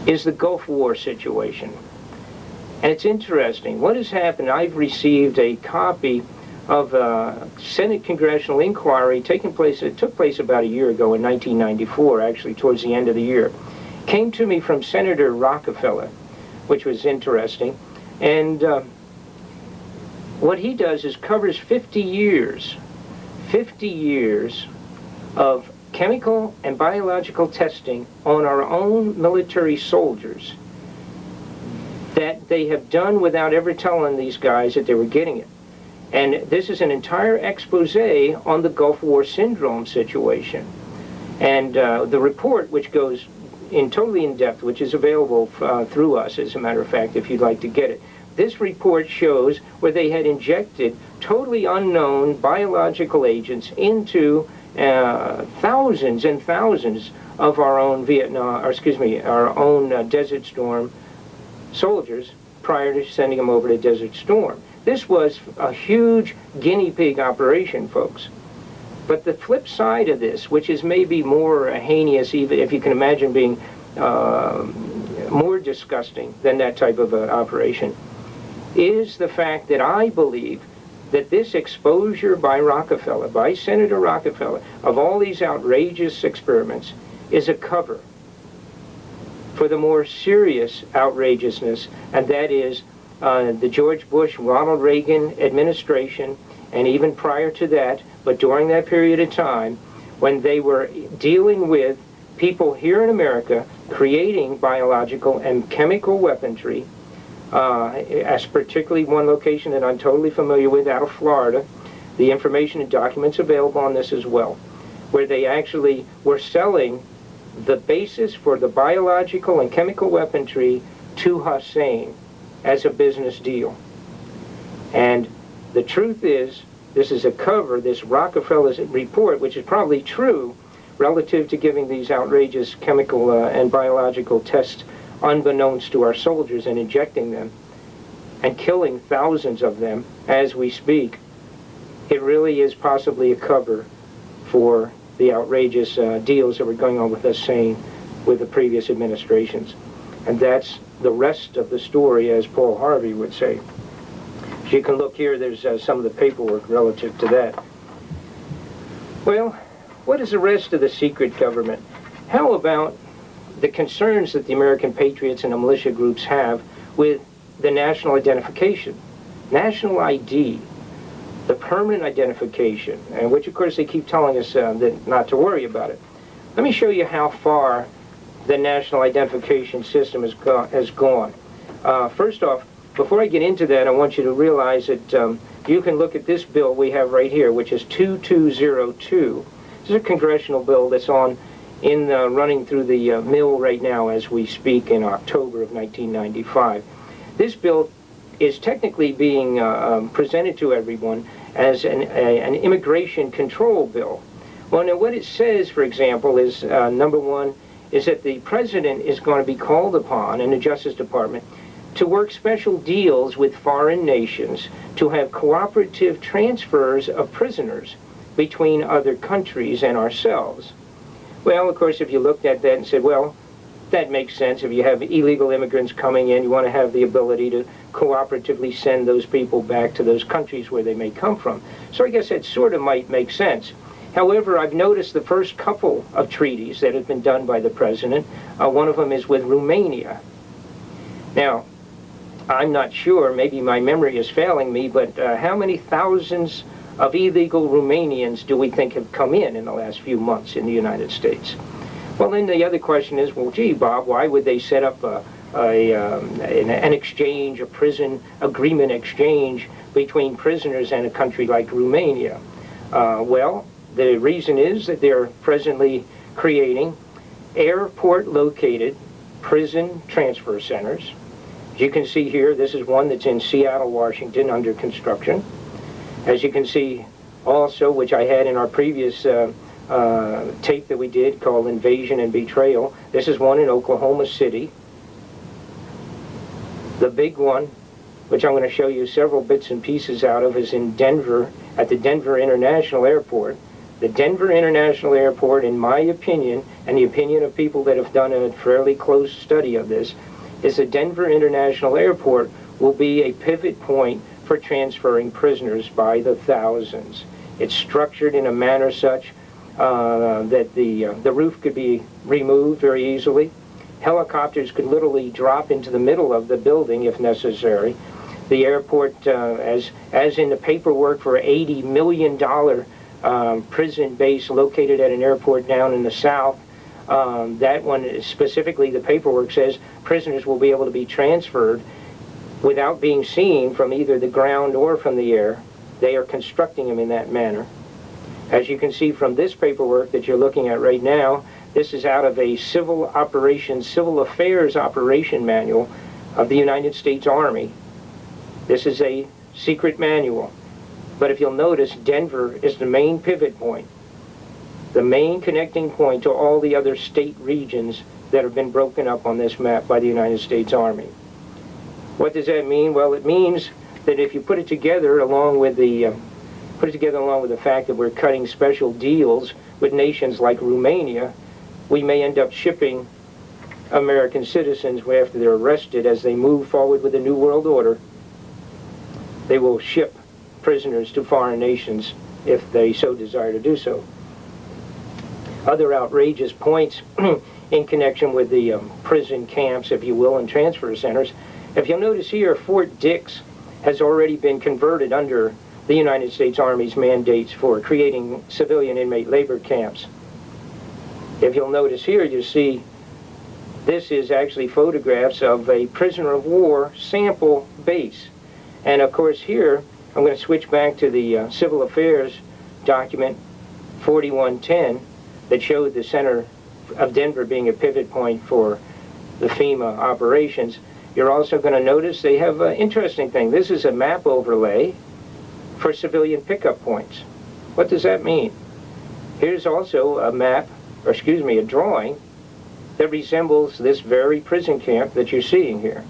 is the Gulf War situation. And it's interesting. What has happened, I've received a copy of a Senate congressional inquiry it took place about a year ago in 1994, actually towards the end of the year. Came to me from Senator Rockefeller, which was interesting. And what he does is covers 50 years of chemical and biological testing on our own military soldiers that they have done without ever telling these guys that they were getting it. And this is an entire expose on the Gulf War syndrome situation. And the report, which goes totally in depth, which is available through us, as a matter of fact, if you'd like to get it. This report shows where they had injected totally unknown biological agents into thousands and thousands of our own our own Desert Storm soldiers prior to sending them over to Desert Storm. This was a huge guinea pig operation, folks. But the flip side of this, which is maybe more heinous, even if you can imagine being more disgusting than that type of operation, is the fact that I believe that this exposure by Rockefeller, by Senator Rockefeller, of all these outrageous experiments is a cover for the more serious outrageousness, and that is the George Bush, Ronald Reagan administration, and even prior to that, but during that period of time, when they were dealing with people here in America creating biological and chemical weaponry, as particularly one location that I'm totally familiar with out of Florida. The information and documents available on this as well, where they actually were selling the basis for the biological and chemical weaponry to Hussein as a business deal. And the truth is, this is a cover, this Rockefeller's report, which is probably true relative to giving these outrageous chemical and biological tests unbeknownst to our soldiers and injecting them and killing thousands of them as we speak. It really is possibly a cover for the outrageous deals that were going on with Hussein with the previous administrations. And that's the rest of the story, as Paul Harvey would say. As you can look here, there's some of the paperwork relative to that. Well, what is the rest of the secret government? How about the concerns that the American patriots and the militia groups have with the national identification, national ID, the permanent identification, and which of course they keep telling us that not to worry about it. Let me show you how far the national identification system has gone. First off, before I get into that, I want you to realize that you can look at this bill we have right here, which is 2202. This is a congressional bill that's running through the mill right now as we speak in October of 1995. This bill is technically being presented to everyone as an immigration control bill. Well, now what it says, for example, is number one, is that the president is going to be called upon in the Justice Department to work special deals with foreign nations to have cooperative transfers of prisoners between other countries and ourselves. Well, of course, if you looked at that and said, well, that makes sense. If you have illegal immigrants coming in, you want to have the ability to cooperatively send those people back to those countries where they may come from. So I guess that sort of might make sense. However, I've noticed the first couple of treaties that have been done by the president, one of them is with Romania. Now, I'm not sure, maybe my memory is failing me, but how many thousands of illegal Romanians do we think have come in the last few months in the United States? Well, then the other question is, well, gee, Bob, why would they set up an exchange, a prison agreement exchange between prisoners and a country like Romania? Well, the reason is that they're presently creating airport-located prison transfer centers. As you can see here, this is one that's in Seattle, Washington, under construction. As you can see also, which I had in our previous tape that we did called Invasion and Betrayal, this is one in Oklahoma City. The big one, which I'm going to show you several bits and pieces out of, is in Denver, at the Denver International Airport. The Denver International Airport, in my opinion, and the opinion of people that have done a fairly close study of this, is the Denver International Airport will be a pivot point for transferring prisoners by the thousands. It's structured in a manner such that the roof could be removed very easily. Helicopters could literally drop into the middle of the building if necessary. The airport, as in the paperwork for $80 million prison base located at an airport down in the south, that one is specifically, the paperwork says prisoners will be able to be transferred without being seen from either the ground or from the air. They are constructing them in that manner. As you can see from this paperwork that you're looking at right now, this is out of a civil affairs operation manual of the United States Army. This is a secret manual. But if you'll notice, Denver is the main pivot point, the main connecting point to all the other state regions that have been broken up on this map by the United States Army. What does that mean? Well, it means that if you put it together along with the put it together along with the fact that we're cutting special deals with nations like Romania, we may end up shipping American citizens after they're arrested as they move forward with the New World Order. They will ship prisoners to foreign nations if they so desire to do so. Other outrageous points in connection with the prison camps, if you will, and transfer centers. If you'll notice here, Fort Dix has already been converted under the United States Army's mandates for creating civilian inmate labor camps. If you'll notice here, you see this is actually photographs of a prisoner of war sample base. And of course here, I'm going to switch back to the Civil Affairs document 4110 that showed the center of Denver being a pivot point for the FEMA operations. You're also going to notice they have an interesting thing. This is a map overlay for civilian pickup points. What does that mean? Here's also a map, or excuse me, a drawing that resembles this very prison camp that you're seeing here.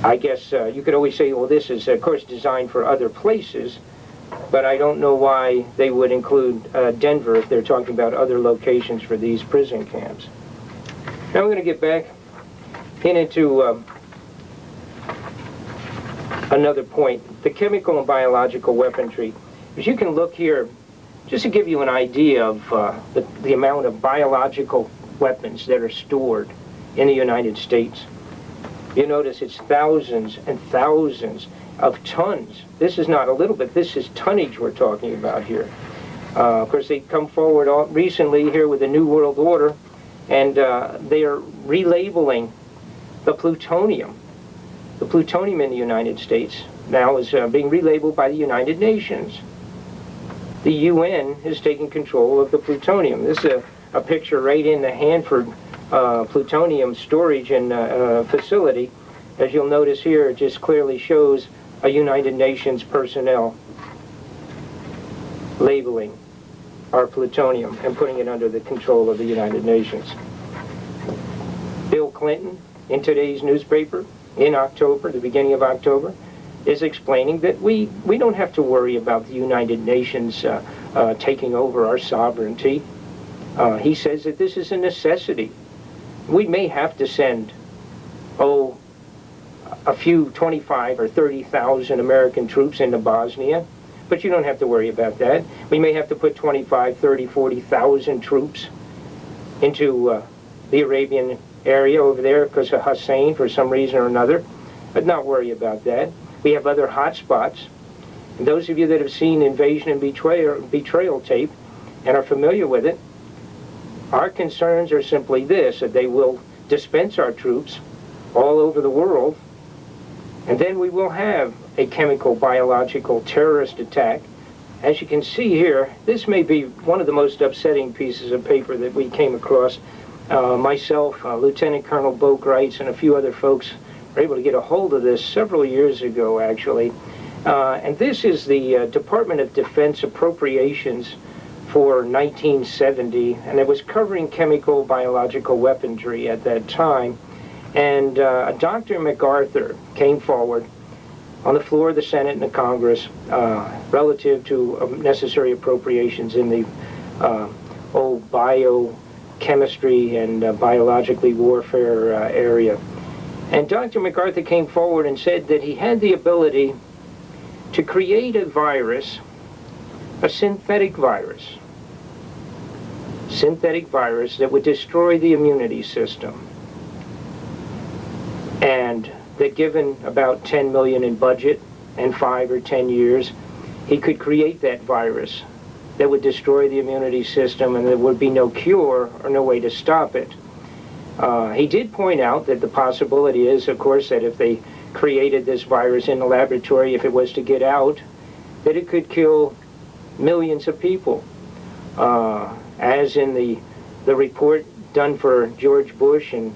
I guess you could always say, well, this is, of course, designed for other places, but I don't know why they would include Denver if they're talking about other locations for these prison camps. Now we're going to get back into another point, the chemical and biological weaponry. As you can look here, just to give you an idea of the amount of biological weapons that are stored in the United States. You notice it's thousands and thousands of tons. This is not a little bit, this is tonnage we're talking about here. Of course, they come forward recently here with the New World Order, and they are relabeling the plutonium. The plutonium in the United States now is being relabeled by the United Nations. The UN is taking control of the plutonium. This is a picture right in the Hanford plutonium storage and facility. As you'll notice here, it just clearly shows a United Nations personnel labeling our plutonium and putting it under the control of the United Nations. Bill Clinton, in today's newspaper, in October, the beginning of October, is explaining that we don't have to worry about the United Nations taking over our sovereignty. He says that this is a necessity. We may have to send, a few 25 or 30,000 American troops into Bosnia, but you don't have to worry about that. We may have to put 25, 30, 40,000 troops into the Arabian area over there because of Hussein for some reason or another, but not worry about that. We have other hot spots. And those of you that have seen Invasion and Betrayal tape and are familiar with it, our concerns are simply this, that they will dispense our troops all over the world, and then we will have a chemical, biological terrorist attack. As you can see here, this may be one of the most upsetting pieces of paper that we came across. Myself, Lieutenant Colonel Bo Greitz, and a few other folks were able to get a hold of this several years ago, actually. And this is the Department of Defense appropriations for 1970, and it was covering chemical, biological weaponry at that time. And Dr. MacArthur came forward on the floor of the Senate and the Congress relative to necessary appropriations in the biochemistry and biologically warfare area. And Dr. MacArthur came forward and said that he had the ability to create a virus, a synthetic virus that would destroy the immunity system. And that given about 10 million in budget and 5 or 10 years, he could create that virus that would destroy the immunity system, and there would be no cure or no way to stop it. He did point out that the possibility is, of course, that if they created this virus in the laboratory, if it was to get out, that it could kill millions of people. As in the report done for George Bush and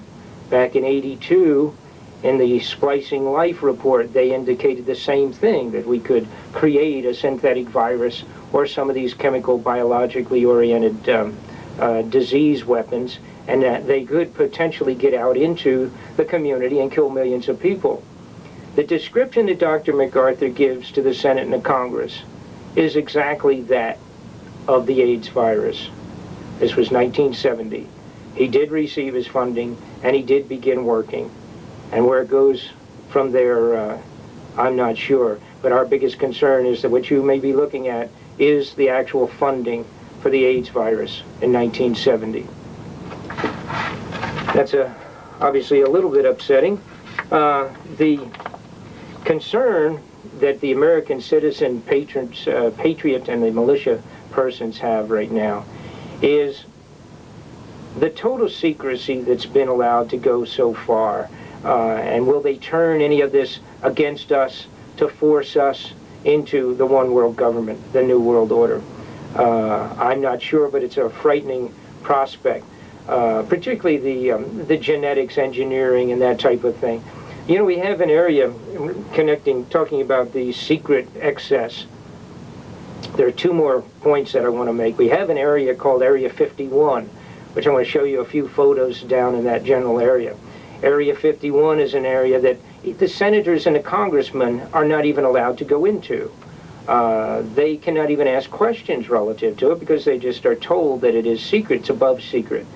back in '82, in the Splicing Life report, they indicated the same thing, that we could create a synthetic virus or some of these chemical, biologically oriented disease weapons, and that they could potentially get out into the community and kill millions of people. The description that Dr. MacArthur gives to the Senate and the Congress is exactly that of the AIDS virus. This was 1970. He did receive his funding, and he did begin working. And where it goes from there, I'm not sure. But our biggest concern is that what you may be looking at is the actual funding for the AIDS virus in 1970. That's obviously a little bit upsetting. The concern that the American citizen patriot and the militia persons have right now is the total secrecy that's been allowed to go so far. And will they turn any of this against us to force us into the one world government, the New World Order? I'm not sure, but it's a frightening prospect, particularly the genetics engineering and that type of thing. You know, we have an area talking about the secret excess. There are two more points that I want to make. We have an area called Area 51, which I want to show you a few photos down in that general area. Area 51 is an area that the senators and the congressmen are not even allowed to go into. They cannot even ask questions relative to it because they just are told that it is secret, it's above secret.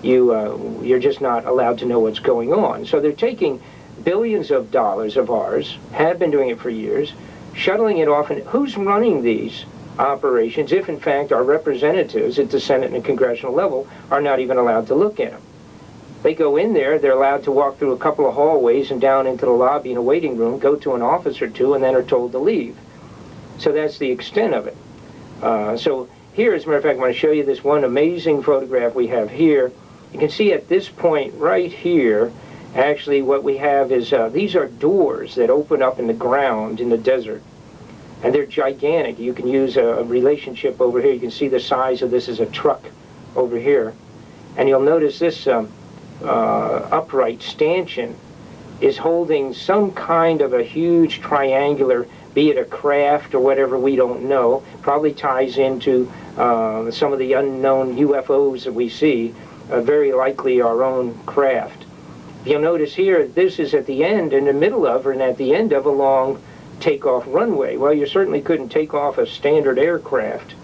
You're just not allowed to know what's going on. So they're taking billions of dollars of ours, have been doing it for years, shuttling it off. And who's running these operations if, in fact, our representatives at the Senate and the congressional level are not even allowed to look at them? They go in there, they're allowed to walk through a couple of hallways and down into the lobby in a waiting room, go to an office or two, and then are told to leave. So that's the extent of it. So here, as a matter of fact, I want to show you this one amazing photograph we have here. You can see at this point right here, actually what we have is, these are doors that open up in the ground in the desert. And they're gigantic. You can use a relationship over here. You can see the size of this as a truck over here. And you'll notice this upright stanchion is holding some kind of a huge triangular, be it a craft or whatever, we don't know. Probably ties into some of the unknown UFOs that we see, very likely our own craft. You'll notice here, this is at the end, in the middle of, and at the end of a long takeoff runway. Well, you certainly couldn't take off a standard aircraft.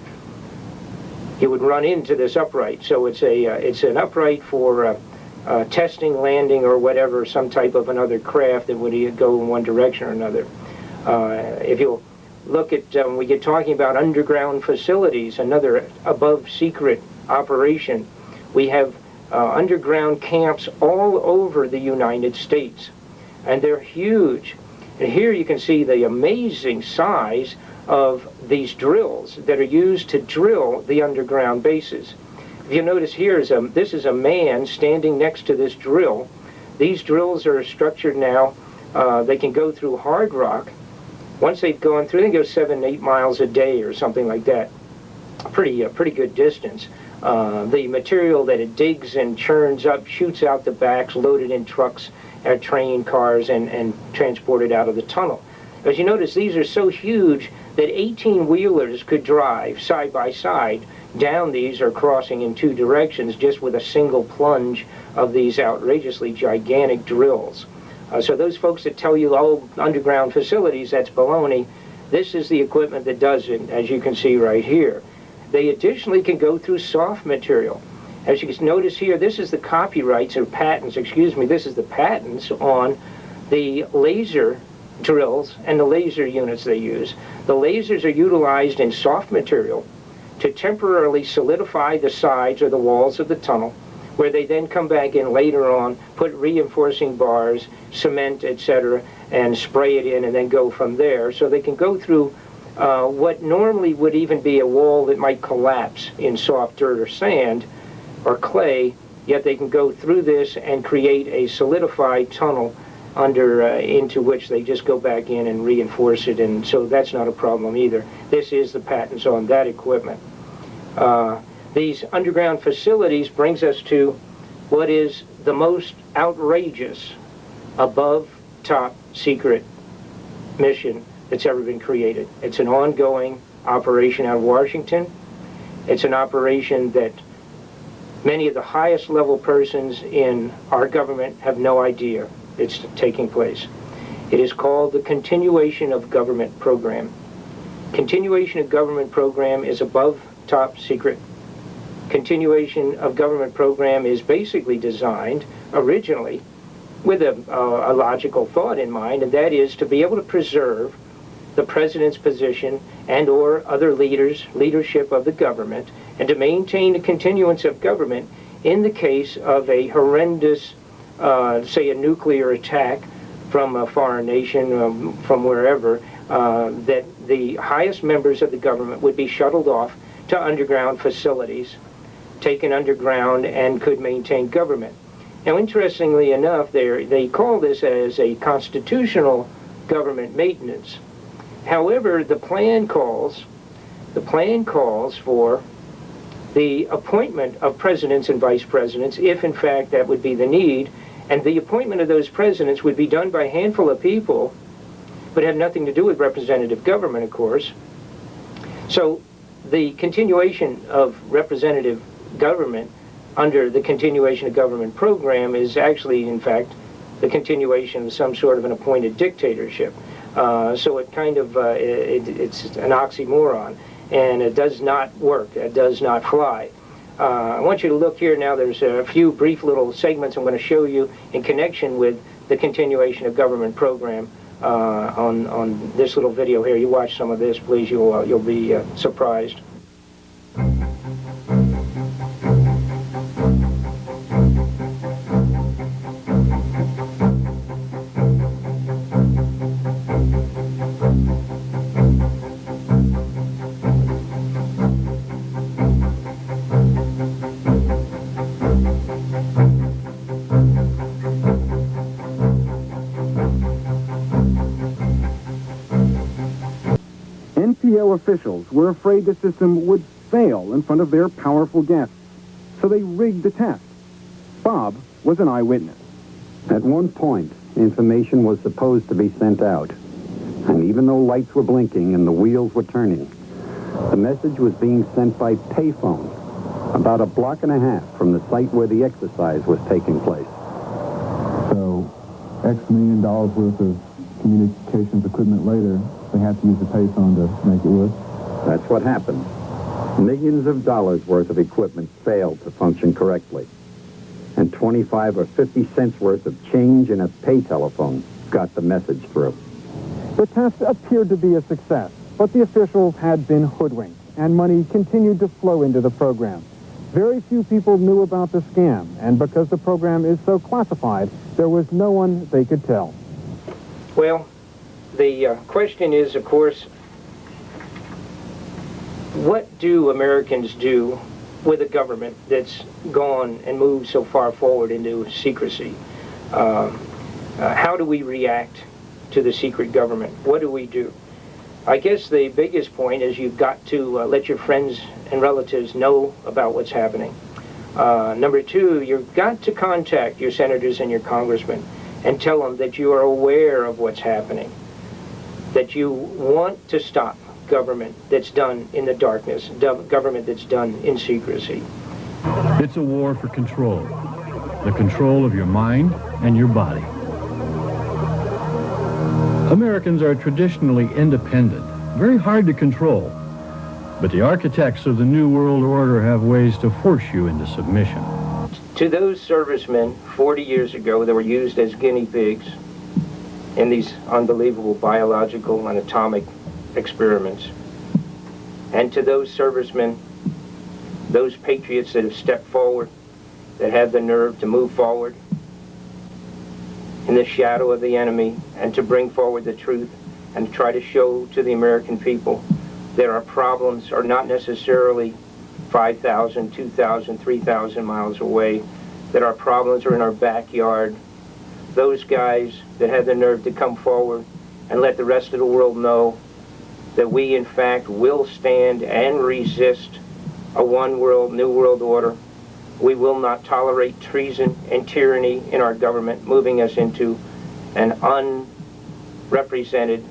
You would run into this upright. So it's an upright for testing, landing, or whatever, some type of another craft that would go in one direction or another. If you'll look at, when we get talking about underground facilities, another above secret operation, we have underground camps all over the United States, and they're huge. And here you can see the amazing size of these drills that are used to drill the underground bases. If you notice here, this is a man standing next to this drill. These drills are structured now, they can go through hard rock. Once they've gone through, they go 7 to 8 miles a day or something like that. Pretty good distance. The material that it digs and churns up shoots out the backs, loaded in trucks, train cars, and transported out of the tunnel. As you notice, these are so huge that 18-wheelers could drive side by side down these or crossing in two directions just with a single plunge of these outrageously gigantic drills. So those folks that tell you, oh, underground facilities, that's baloney. This is the equipment that does it, as you can see right here. They additionally can go through soft material. As you can notice here, this is the copyrights or patents, excuse me, this is the patents on the laser drills and the laser units they use. The lasers are utilized in soft material to temporarily solidify the sides or the walls of the tunnel, where they then come back in later on, put reinforcing bars, cement, etc., and spray it in and then go from there. So they can go through what normally would even be a wall that might collapse in soft dirt or sand or clay, yet they can go through this and create a solidified tunnel into which they just go back in and reinforce it, and so that's not a problem either. This is the patents on that equipment. These underground facilities brings us to what is the most outrageous, above top secret mission that's ever been created. It's an ongoing operation out of Washington. It's an operation that many of the highest level persons in our government have no idea it's taking place. It is called the Continuation of Government Program. Continuation of Government Program is above top secret. Continuation of Government Program is basically designed originally with a logical thought in mind, and that is to be able to preserve the president's position and or other leadership of the government, and to maintain the continuance of government in the case of a horrendous, say, a nuclear attack from a foreign nation, from wherever, that the highest members of the government would be shuttled off to underground facilities, taken underground, and could maintain government. Now, interestingly enough, they call this as a constitutional government maintenance. However, the plan calls for the appointment of presidents and vice presidents, if in fact that would be the need, and the appointment of those presidents would be done by a handful of people, but have nothing to do with representative government, of course. So the continuation of representative government under the Continuation of Government Program is actually, in fact, the continuation of some sort of an appointed dictatorship. So it kind of, it's an oxymoron, and it does not work. It does not fly. I want you to look here now. There's a few brief little segments I'm going to show you in connection with the Continuation of Government Program on this little video here. You watch some of this, please. You'll be surprised. NPO officials were afraid the system would fail in front of their powerful guests, so they rigged the test. Bob was an eyewitness. At one point, information was supposed to be sent out, and even though lights were blinking and the wheels were turning, the message was being sent by payphone about a block and a half from the site where the exercise was taking place. So, X $1 million worth of communications equipment later, they had to use the payphone to make it work? That's what happened. Millions of dollars worth of equipment failed to function correctly, and 25 or 50 cents worth of change in a pay telephone got the message through. The test appeared to be a success, but the officials had been hoodwinked, and money continued to flow into the program. Very few people knew about the scam, and because the program is so classified, there was no one they could tell. Well, the question is, of course, what do Americans do with a government that's gone and moved so far forward into secrecy? How do we react to the secret government? What do we do? I guess the biggest point is you've got to let your friends and relatives know about what's happening. Number two, you've got to contact your senators and your congressmen and tell them that you are aware of what's happening, that you want to stop government that's done in the darkness, government that's done in secrecy. It's a war for control, the control of your mind and your body. Americans are traditionally independent, very hard to control, but the architects of the New World Order have ways to force you into submission. To those servicemen 40 years ago that were used as guinea pigs in these unbelievable biological and atomic experiments, and to those servicemen, those patriots that have stepped forward, that have the nerve to move forward in the shadow of the enemy and to bring forward the truth and to try to show to the American people that our problems are not necessarily 5,000, 2,000, 3,000 miles away, that our problems are in our backyard. Those guys that have the nerve to come forward and let the rest of the world know that we, in fact, will stand and resist a one world, new world order. We will not tolerate treason and tyranny in our government, moving us into an unrepresented,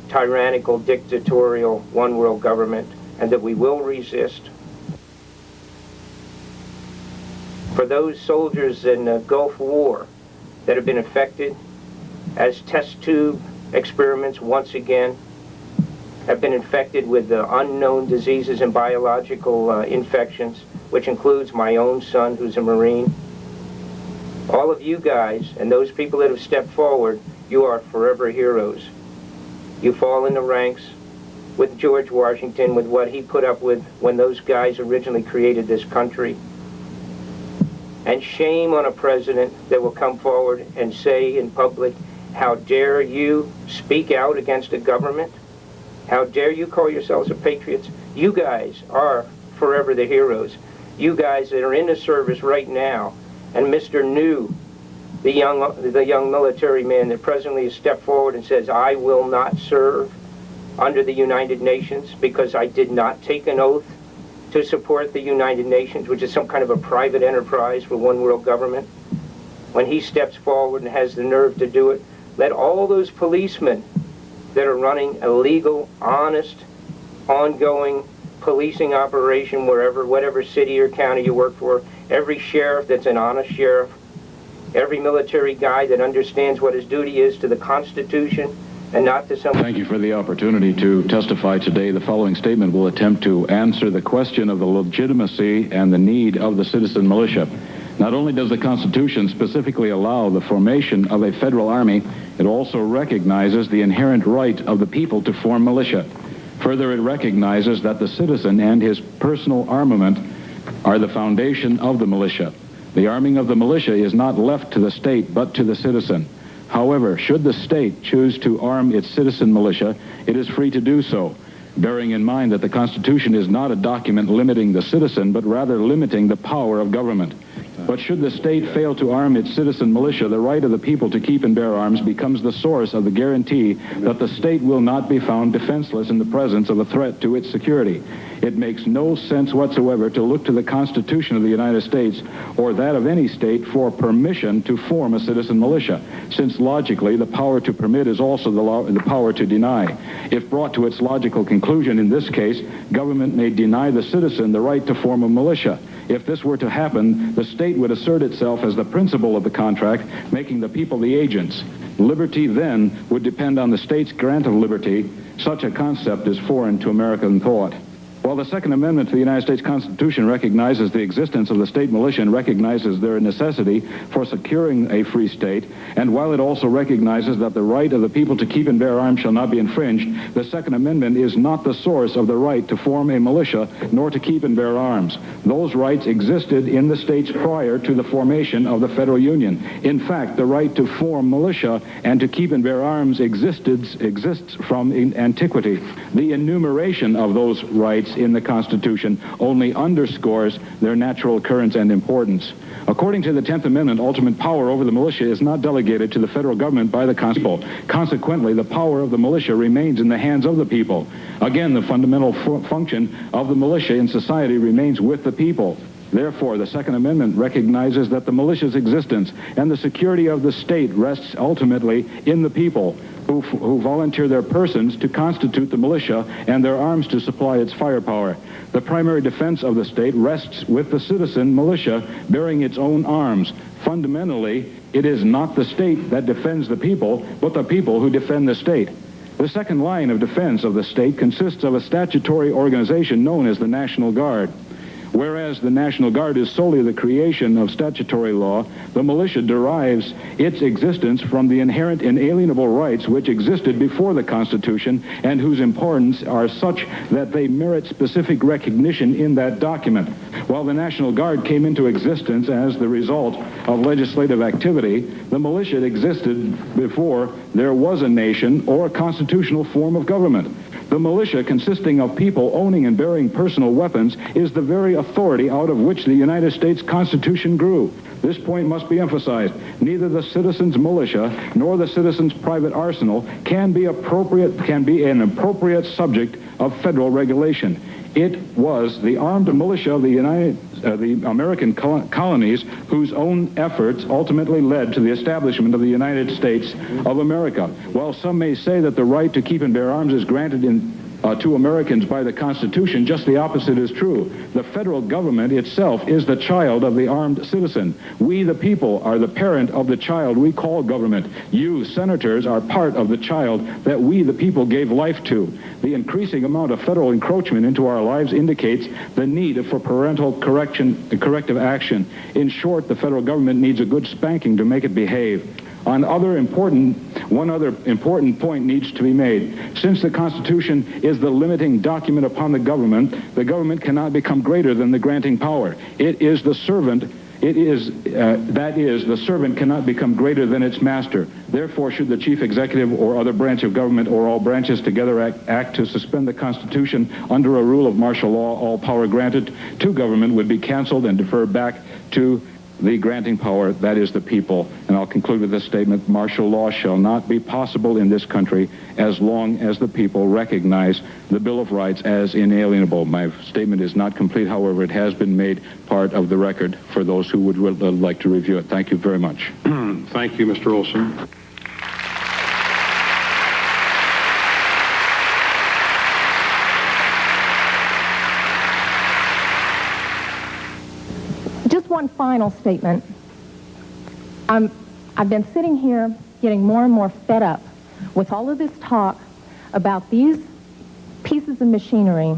tyrannical, dictatorial, one world government, and that we will resist. For those soldiers in the Gulf War that have been affected as test tube experiments once again, have been infected with unknown diseases and biological infections, which includes my own son, who's a Marine. All of you guys and those people that have stepped forward, you are forever heroes. You fall in the ranks with George Washington, with what he put up with when those guys originally created this country. And shame on a president that will come forward and say in public, how dare you speak out against a government? How dare you call yourselves a patriots? You guys are forever the heroes. You guys that are in the service right now, and Mr. New, the young military man that presently has stepped forward and says, I will not serve under the United Nations because I did not take an oath to support the United Nations, which is some kind of a private enterprise for one world government. When he steps forward and has the nerve to do it, let all those policemen that are running a legal, honest, ongoing policing operation wherever, whatever city or county you work for, every sheriff that's an honest sheriff, every military guy that understands what his duty is to the Constitution and not to some... Thank you for the opportunity to testify today. The following statement will attempt to answer the question of the legitimacy and the need of the citizen militia. Not only does the Constitution specifically allow the formation of a federal army, it also recognizes the inherent right of the people to form militia. Further, it recognizes that the citizen and his personal armament are the foundation of the militia. The arming of the militia is not left to the state, but to the citizen. However, should the state choose to arm its citizen militia, it is free to do so, bearing in mind that the Constitution is not a document limiting the citizen, but rather limiting the power of government. But should the state fail to arm its citizen militia, the right of the people to keep and bear arms becomes the source of the guarantee that the state will not be found defenseless in the presence of a threat to its security. It makes no sense whatsoever to look to the Constitution of the United States or that of any state for permission to form a citizen militia, since logically the power to permit is also the power to deny. If brought to its logical conclusion in this case, government may deny the citizen the right to form a militia. If this were to happen, the state would assert itself as the principal of the contract, making the people the agents. Liberty then would depend on the state's grant of liberty. Such a concept is foreign to American thought. While the Second Amendment to the United States Constitution recognizes the existence of the state militia and recognizes their necessity for securing a free state, and while it also recognizes that the right of the people to keep and bear arms shall not be infringed, the Second Amendment is not the source of the right to form a militia nor to keep and bear arms. Those rights existed in the states prior to the formation of the federal union. In fact, the right to form militia and to keep and bear arms exists from antiquity. The enumeration of those rights in the Constitution only underscores their natural occurrence and importance. According to the 10th Amendment, ultimate power over the militia is not delegated to the federal government by the Constitution. Consequently, the power of the militia remains in the hands of the people. Again, the fundamental function of the militia in society remains with the people. Therefore, the Second Amendment recognizes that the militia's existence and the security of the state rests ultimately in the people, who volunteer their persons to constitute the militia and their arms to supply its firepower. The primary defense of the state rests with the citizen militia bearing its own arms. Fundamentally, it is not the state that defends the people, but the people who defend the state. The second line of defense of the state consists of a statutory organization known as the National Guard. Whereas the National Guard is solely the creation of statutory law, the militia derives its existence from the inherent inalienable rights which existed before the Constitution and whose importance are such that they merit specific recognition in that document. While the National Guard came into existence as the result of legislative activity, the militia existed before there was a nation or a constitutional form of government. The militia, consisting of people owning and bearing personal weapons, is the very authority out of which the United States Constitution grew. This point must be emphasized. Neither the citizen's militia nor the citizen's private arsenal can be an appropriate subject of federal regulation. It was the armed militia of the American colonies whose own efforts ultimately led to the establishment of the United States of America. While some may say that the right to keep and bear arms is granted to Americans by the Constitution, just the opposite is true. The federal government itself is the child of the armed citizen. We, the people, are the parent of the child we call government. You, senators, are part of the child that we, the people, gave life to. The increasing amount of federal encroachment into our lives indicates the need for parental corrective action. In short, the federal government needs a good spanking to make it behave. One other important point needs to be made. Since the Constitution is the limiting document upon the government cannot become greater than the granting power. The servant cannot become greater than its master. Therefore, should the chief executive or other branch of government or all branches together act to suspend the Constitution under a rule of martial law, all power granted to government would be canceled and deferred back to the granting power, that is the people. And I'll conclude with this statement: martial law shall not be possible in this country as long as the people recognize the Bill of Rights as inalienable. My statement is not complete, however, it has been made part of the record for those who would like to review it. Thank you very much. Thank you, Mr. Olson. Just one final statement. I've been sitting here getting more and more fed up with all of this talk about these pieces of machinery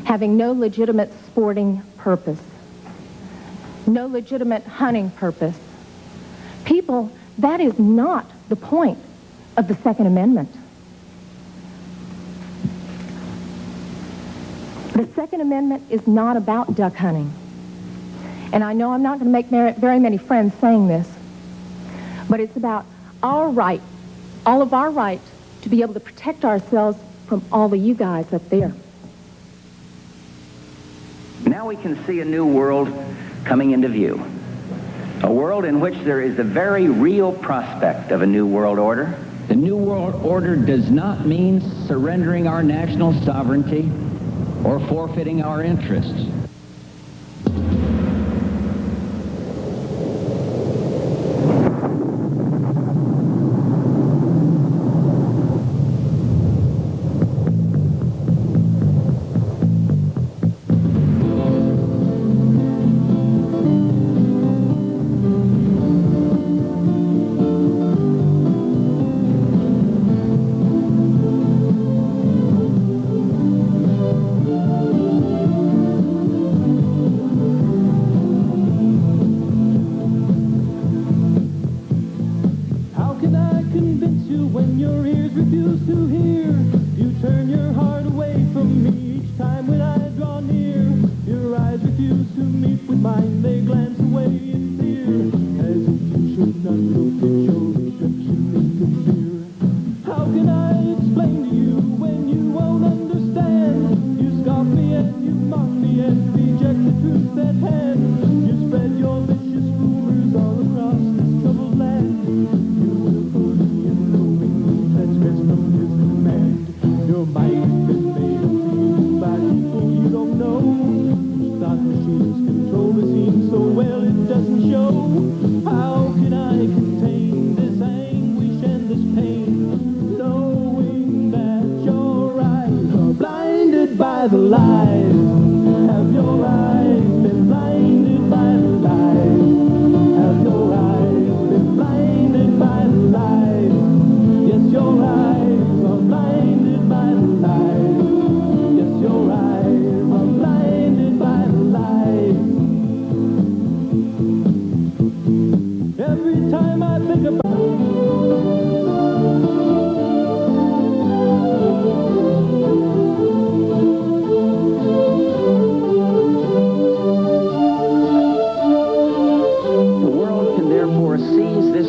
having no legitimate sporting purpose, no legitimate hunting purpose. People, that is not the point of the Second Amendment. The Second Amendment is not about duck hunting. And I know I'm not going to make very many friends saying this, but it's about our right, all of our right, to be able to protect ourselves from all of you guys up there. Now we can see a new world coming into view. A world in which there is a very real prospect of a new world order. The new world order does not mean surrendering our national sovereignty or forfeiting our interests.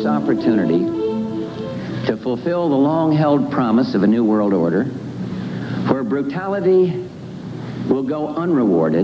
Opportunity to fulfill the long-held promise of a new world order where brutality will go unrewarded